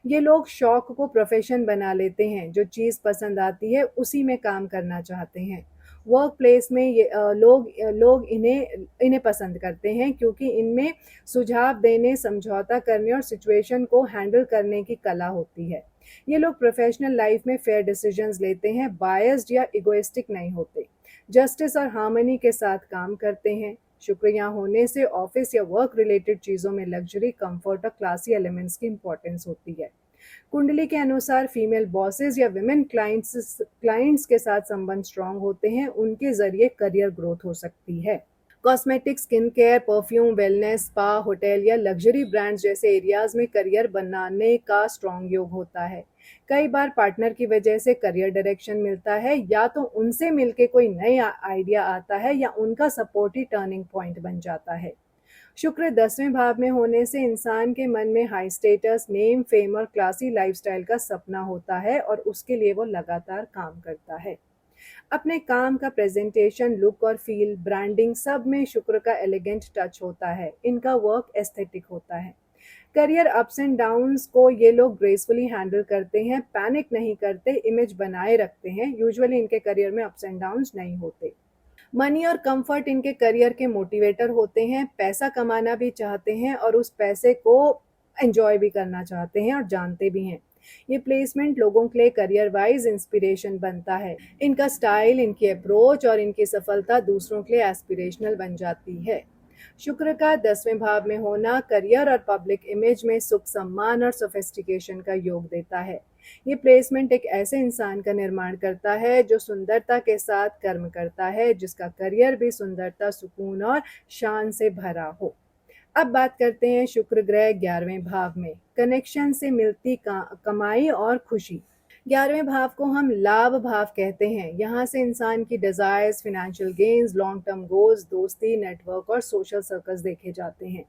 ये लोग शौक को प्रोफेशन बना लेते हैं, जो चीज़ पसंद आती है उसी में काम करना चाहते हैं। वर्क प्लेस में लोग इन्हें इन्हें पसंद करते हैं क्योंकि इनमें सुझाव देने, समझौता करने और सिचुएशन को हैंडल करने की कला होती है। ये लोग प्रोफेशनल लाइफ में फेयर डिसीजंस लेते हैं, बायस्ड या इगोइस्टिक नहीं होते, जस्टिस और हार्मनी के साथ काम करते हैं। शुक्र यहाँ होने से ऑफिस या वर्क रिलेटेड चीज़ों में लग्जरी, कंफर्ट और क्लासी एलिमेंट्स की इंपॉर्टेंस होती है। कुंडली के अनुसार फीमेल बॉसेस या विमेन क्लाइंट्स के साथ संबंध स्ट्रांग होते हैं, उनके जरिए करियर ग्रोथ हो सकती है। Cosmetic, skin care, perfume, wellness, spa, hotel या लग्जरी ब्रांड्स जैसे एरियाज में करियर बनाने का स्ट्रांग योग होता है। कई बार पार्टनर की वजह से करियर डायरेक्शन मिलता है, या तो उनसे मिलके कोई नई आइडिया आता है या उनका सपोर्ट ही टर्निंग पॉइंट बन जाता है। शुक्र 10वें भाव में होने से इंसान के मन में हाई स्टेटस, नेम, फेम और क्लासी लाइफस्टाइल का सपना होता है और उसके लिए वो लगातार काम करता है। अपने काम का प्रेजेंटेशन, लुक और फील, ब्रांडिंग सब में शुक्र का एलिगेंट टच होता है। इनका वर्क एस्थेटिक होता है। करियर अप्स एंड डाउन्स को ये लोग ग्रेसफुली हैंडल करते हैं, पैनिक नहीं करते, इमेज बनाए रखते हैं। यूजुअली इनके करियर में अप्स एंड डाउन्स नहीं होते। मनी और कंफर्ट इनके करियर के मोटिवेटर होते हैं। पैसा कमाना भी चाहते हैं और उस पैसे को एंजॉय भी करना चाहते हैं और जानते भी हैं। ये प्लेसमेंट लोगों के लिए करियर वाइज इंस्पिरेशन बनता है। इनका स्टाइल, इनकी अप्रोच और इनकी सफलता दूसरों के लिए एस्पिरेशनल बन जाती है। शुक्र का 10वें भाव में होना करियर और पब्लिक इमेज में सुख, सम्मान और सोफिस्टिकेशन का योग देता है। ये प्लेसमेंट एक ऐसे इंसान का निर्माण करता है जो सुंदरता के साथ कर्म करता है, जिसका करियर भी सुंदरता, सुकून और शान से भरा हो। अब बात करते हैं शुक्र ग्रह 11वें भाव में कनेक्शन से मिलती कमाई और खुशी। 11वें भाव को हम लाभ भाव कहते हैं। यहाँ से इंसान की desires, financial gains, long term goals, दोस्ती, नेटवर्क और सोशल सर्कल्स देखे जाते हैं।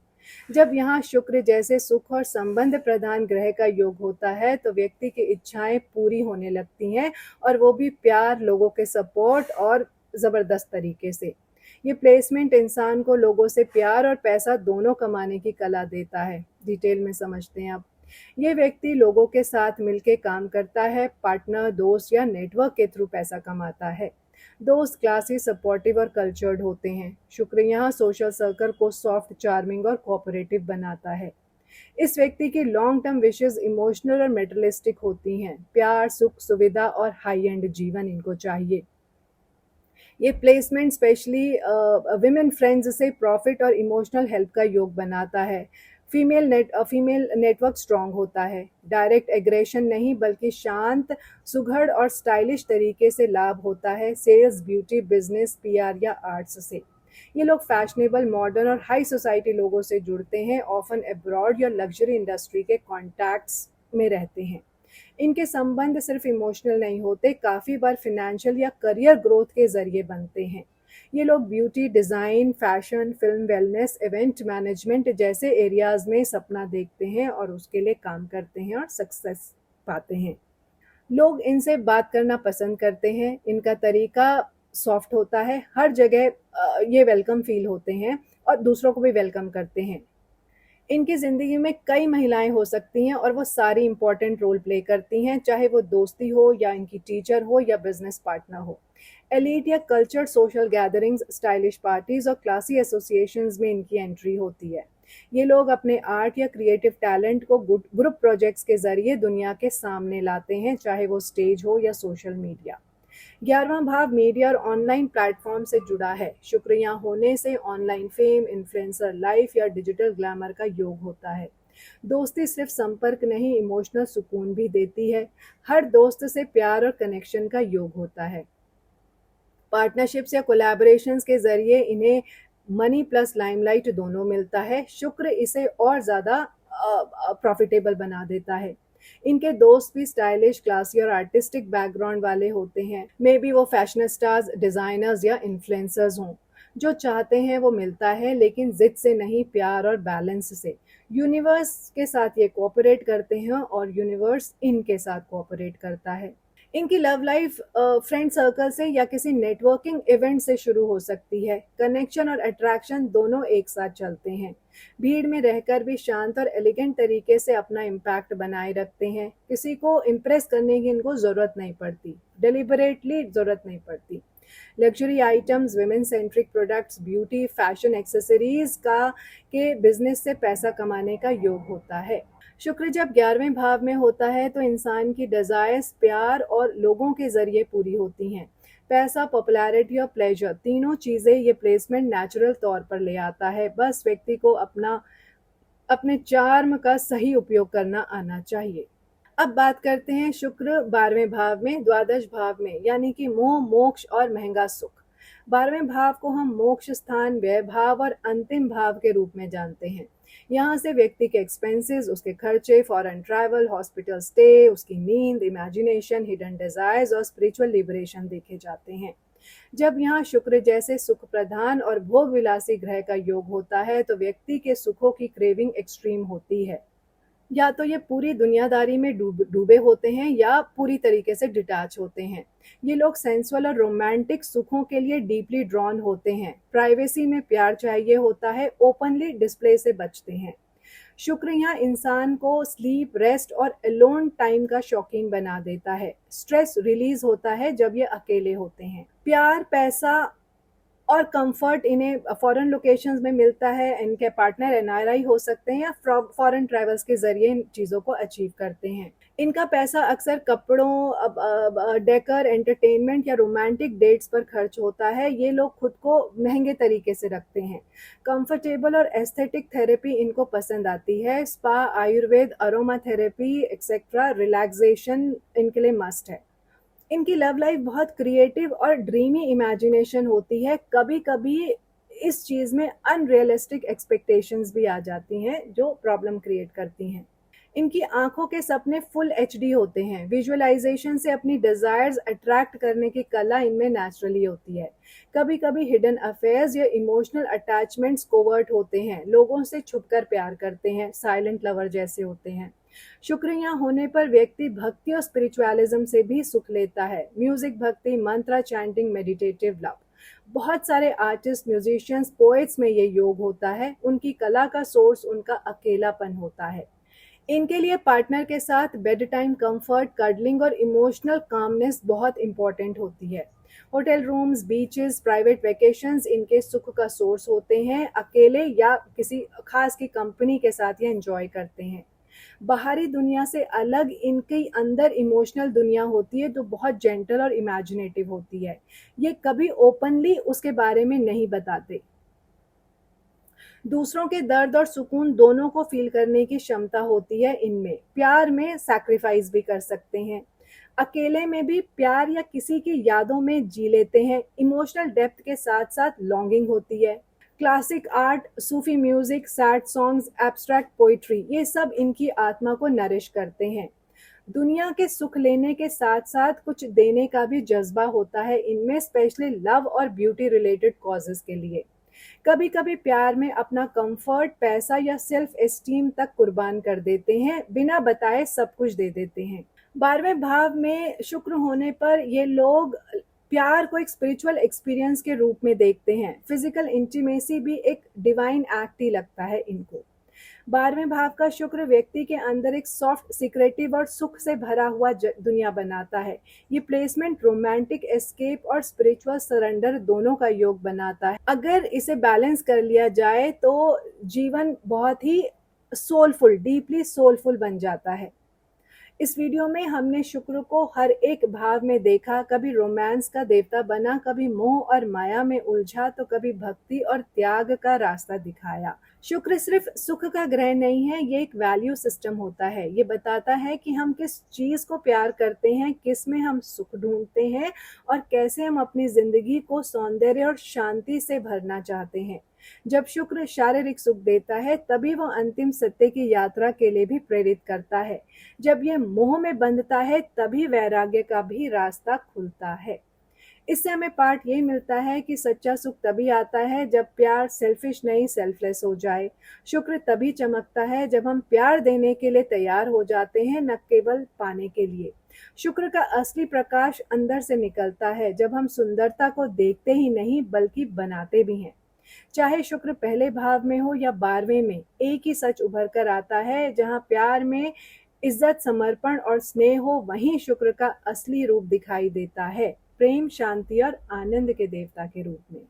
जब यहाँ शुक्र जैसे सुख और संबंध प्रधान ग्रह का योग होता है तो व्यक्ति की इच्छाएं पूरी होने लगती हैं, और वो भी प्यार, लोगों के सपोर्ट और जबरदस्त तरीके से। ये प्लेसमेंट इंसान को लोगों से प्यार और पैसा दोनों कमाने की कला देता है। डिटेल में समझते हैं अब। ये व्यक्ति लोगों के साथ मिलकर काम करता है, पार्टनर, दोस्त या नेटवर्क के थ्रू पैसा कमाता है। दोस्त क्लासी, सपोर्टिव और कल्चर्ड होते हैं। शुक्र यहाँ सोशल सर्कल को सॉफ्ट, चार्मिंग और कोऑपरेटिव बनाता है। इस व्यक्ति की लॉन्ग टर्म विशेस इमोशनल और मेटलिस्टिक होती हैं। प्यार, सुख, सुविधा और हाई एंड जीवन इनको चाहिए। ये प्लेसमेंट स्पेशली विमेन फ्रेंड्स से प्रॉफिट और इमोशनल हेल्प का योग बनाता है। फीमेल नेटवर्क स्ट्रांग होता है। डायरेक्ट एग्रेशन नहीं बल्कि शांत, सुघड़ और स्टाइलिश तरीके से लाभ होता है। सेल्स, ब्यूटी, बिजनेस, पीआर या आर्ट्स से। ये लोग फैशनेबल, मॉडर्न और हाई सोसाइटी लोगों से जुड़ते हैं, ऑफन अब्रॉड या लग्जरी इंडस्ट्री के कॉन्टैक्ट्स में रहते हैं। इनके संबंध सिर्फ इमोशनल नहीं होते, काफ़ी बार फिनेंशियल या करियर ग्रोथ के जरिए बनते हैं। ये लोग beauty, design, fashion, film, wellness, event management जैसे एरियाज में सपना देखते हैं और उसके लिए काम करते हैं और सक्सेस पाते हैं। लोग इनसे बात करना पसंद करते हैं। इनका तरीका सॉफ्ट होता है। हर जगह ये वेलकम फील होते हैं और दूसरों को भी वेलकम करते हैं। इनकी ज़िंदगी में कई महिलाएं हो सकती हैं और वो सारी इंपॉर्टेंट रोल प्ले करती हैं, चाहे वो दोस्ती हो या इनकी टीचर हो या बिजनेस पार्टनर हो। एलीट या culture, social gatherings, stylish parties और क्लासी एसोसिएशंस में इनकी एंट्री होती है। ये लोग अपने आर्ट या क्रिएटिव टैलेंट को ग्रुप प्रोजेक्ट्स के जरिए दुनिया के सामने लाते हैं, चाहे वो स्टेज हो या सोशल मीडिया। 11वां भाव मीडिया और ऑनलाइन प्लेटफॉर्म से जुड़ा है। शुक्र यहाँ होने से ऑनलाइन फेम, इन्फ्लुएंसर लाइफ या डिजिटल ग्लैमर का योग होता है। दोस्ती सिर्फ संपर्क नहीं, इमोशनल सुकून भी देती है। हर दोस्त से प्यार और कनेक्शन का योग होता है। पार्टनरशिप्स या कोलैबोरेशंस के जरिए इन्हें मनी प्लस लाइमलाइट दोनों मिलता है। शुक्र इसे और ज़्यादा प्रॉफिटेबल बना देता है। इनके दोस्त भी स्टाइलिश, क्लासी और आर्टिस्टिक बैकग्राउंड वाले होते हैं। मे बी वो फैशन स्टार्स, डिज़ाइनर्स या इन्फ्लुएंसर्स हों। जो चाहते हैं वो मिलता है, लेकिन जिद से नहीं, प्यार और बैलेंस से। यूनिवर्स के साथ ये कोऑपरेट करते हैं और यूनिवर्स इनके साथ कोऑपरेट करता है। इनकी लव लाइफ फ्रेंड सर्कल से या किसी नेटवर्किंग इवेंट से शुरू हो सकती है। कनेक्शन और अट्रैक्शन दोनों एक साथ चलते हैं। भीड़ में रहकर भी शांत और एलिगेंट तरीके से अपना इम्पैक्ट बनाए रखते हैं। किसी को इम्प्रेस करने की इनको ज़रूरत नहीं पड़ती, डेलिबरेटली ज़रूरत नहीं पड़ती। Luxury items, women centric products, beauty, fashion accessories का के बिजनेस से पैसा कमाने का योग होता है। शुक्र जब 11वें भाव में होता है तो इंसान की डिजायर्स प्यार और लोगों के जरिए पूरी होती हैं। पैसा, पॉपुलैरिटी और प्लेजर, तीनों चीजें ये प्लेसमेंट नेचुरल तौर पर ले आता है। बस व्यक्ति को अपने चार्म का सही उपयोग करना आना चाहिए। अब बात करते हैं शुक्र 12वें भाव में, द्वादश भाव में, यानी कि मोह, मोक्ष और महंगा सुख। 12वें भाव को हम मोक्ष स्थान, व्यय भाव और अंतिम भाव के रूप में जानते हैं। यहाँ से व्यक्ति के एक्सपेंसेस, उसके खर्चे, फॉरेन ट्रैवल, हॉस्पिटल स्टे, उसकी नींद, इमेजिनेशन, हिडन डिजायर्स और स्पिरिचुअल लिबरेशन देखे जाते हैं। जब यहाँ शुक्र जैसे सुख प्रधान और भोग विलासी ग्रह का योग होता है तो व्यक्ति के सुखों की क्रेविंग एक्सट्रीम होती है। या तो ये पूरी दुनियादारी में डूबे होते हैं या पूरी तरीके से डिटैच होते हैं। ये लोग सेंसुअल और रोमांटिक सुखों के लिए डीपली ड्रॉन होते हैं। प्राइवेसी में प्यार चाहिए होता है, ओपनली डिस्प्ले से बचते हैं। शुक्र यहाँ इंसान को स्लीप, रेस्ट और अलोन टाइम का शौकीन बना देता है। स्ट्रेस रिलीज होता है जब ये अकेले होते हैं। प्यार, पैसा और कंफर्ट इन्हें फॉरेन लोकेशंस में मिलता है। इनके पार्टनर एनआरआई हो सकते हैं या फॉरेन ट्रैवल्स के जरिए इन चीज़ों को अचीव करते हैं। इनका पैसा अक्सर कपड़ों, डेकर, एंटरटेनमेंट या रोमांटिक डेट्स पर खर्च होता है। ये लोग खुद को महंगे तरीके से रखते हैं। कंफर्टेबल और एस्थेटिक थेरेपी इनको पसंद आती है। Spa, Ayurveda, aroma therapy etcetera, relaxation इनके लिए मस्ट है। इनकी लव लाइफ बहुत क्रिएटिव और ड्रीमी इमेजिनेशन होती है। कभी कभी इस चीज़ में अनरियलिस्टिक एक्सपेक्टेशंस भी आ जाती हैं जो प्रॉब्लम क्रिएट करती हैं। इनकी आंखों के सपने फुल एचडी होते हैं। विजुअलाइजेशन से अपनी डिजायर्स अट्रैक्ट करने की कला इनमें नेचुरली होती है। कभी कभी हिडन अफेयर्स या इमोशनल अटैचमेंट्स कोवर्ट होते हैं। लोगों से छुपकर प्यार करते हैं, साइलेंट लवर जैसे होते हैं। शुक्र यहाँ होने पर व्यक्ति भक्ति और स्पिरिचुअलिज्म से भी सुख लेता है। म्यूजिक, भक्ति, मंत्र, चैंटिंग, मेडिटेटिव लव। बहुत सारे आर्टिस्ट, म्यूजिशियंस, पोएट्स में ये योग होता है। उनकी कला का सोर्स उनका अकेलापन होता है। इनके लिए पार्टनर के साथ बेड टाइम कंफर्ट, कडलिंग और इमोशनल कामनेस बहुत इंपॉर्टेंट होती है। Hotel rooms, beaches, private vacations इनके सुख का सोर्स होते हैं। अकेले या किसी खास की कंपनी के साथ ये एंजॉय करते हैं। बाहरी दुनिया से अलग इनके अंदर इमोशनल दुनिया होती है तो बहुत जेंटल और इमेजिनेटिव होती है। ये कभी ओपनली उसके बारे में नहीं बताते। दूसरों के दर्द और सुकून दोनों को फील करने की क्षमता होती है इनमें। प्यार में सैक्रिफाइस भी कर सकते हैं। अकेले में भी प्यार या किसी की यादों में जी लेते हैं। इमोशनल डेप्थ के साथ साथ लॉन्गिंग होती है। क्लासिक आर्ट, सूफी music, sad songs, abstract poetry, ये सब इनकी आत्मा को नरिश करते हैं। दुनिया के सुख लेने के साथ साथ कुछ देने का भी जज्बा होता है इनमें, स्पेशली लव और ब्यूटी रिलेटेड कॉजेस के लिए। कभी कभी प्यार में अपना कंफर्ट, पैसा या सेल्फ एस्टीम तक कुर्बान कर देते हैं। बिना बताए सब कुछ दे देते हैं। 12वें भाव में शुक्र होने पर ये लोग प्यार को एक स्पिरिचुअल एक्सपीरियंस के रूप में देखते हैं। फिजिकल इंटीमेसी भी एक डिवाइन एक्ट ही लगता है इनको। 12वें भाव का शुक्र व्यक्ति के अंदर एक सॉफ्ट, सीक्रेटिव और सुख से भरा हुआ दुनिया बनाता है। ये प्लेसमेंट रोमांटिक एस्केप और स्पिरिचुअल सरेंडर दोनों का योग बनाता है। अगर इसे बैलेंस कर लिया जाए तो जीवन बहुत ही सोलफुल, डीपली सोलफुल बन जाता है। इस वीडियो में हमने शुक्र को हर एक भाव में देखा। कभी रोमांस का देवता बना, कभी मोह और माया में उलझा, तो कभी भक्ति और त्याग का रास्ता दिखाया। शुक्र सिर्फ सुख का ग्रह नहीं है, ये एक वैल्यू सिस्टम होता है। ये बताता है कि हम किस चीज को प्यार करते हैं, किस में हम सुख ढूंढते हैं और कैसे हम अपनी जिंदगी को सौंदर्य और शांति से भरना चाहते हैं। जब शुक्र शारीरिक सुख देता है तभी वह अंतिम सत्य की यात्रा के लिए भी प्रेरित करता है। जब यह मोह में बंधता है तभी वैराग्य का भी रास्ता खुलता है। इससे हमें पाठ ये मिलता है कि सच्चा सुख तभी आता है जब प्यार सेल्फिश नहीं सेल्फलेस हो जाए। शुक्र तभी चमकता है जब हम प्यार देने के लिए तैयार हो जाते हैं, न केवल पाने के लिए। शुक्र का असली प्रकाश अंदर से निकलता है जब हम सुंदरता को देखते ही नहीं बल्कि बनाते भी हैं। चाहे शुक्र पहले भाव में हो या 12वें में, एक ही सच उभर कर आता है। जहाँ प्यार में इज्जत, समर्पण और स्नेह हो, वहीं शुक्र का असली रूप दिखाई देता है, प्रेम, शांति और आनंद के देवता के रूप में।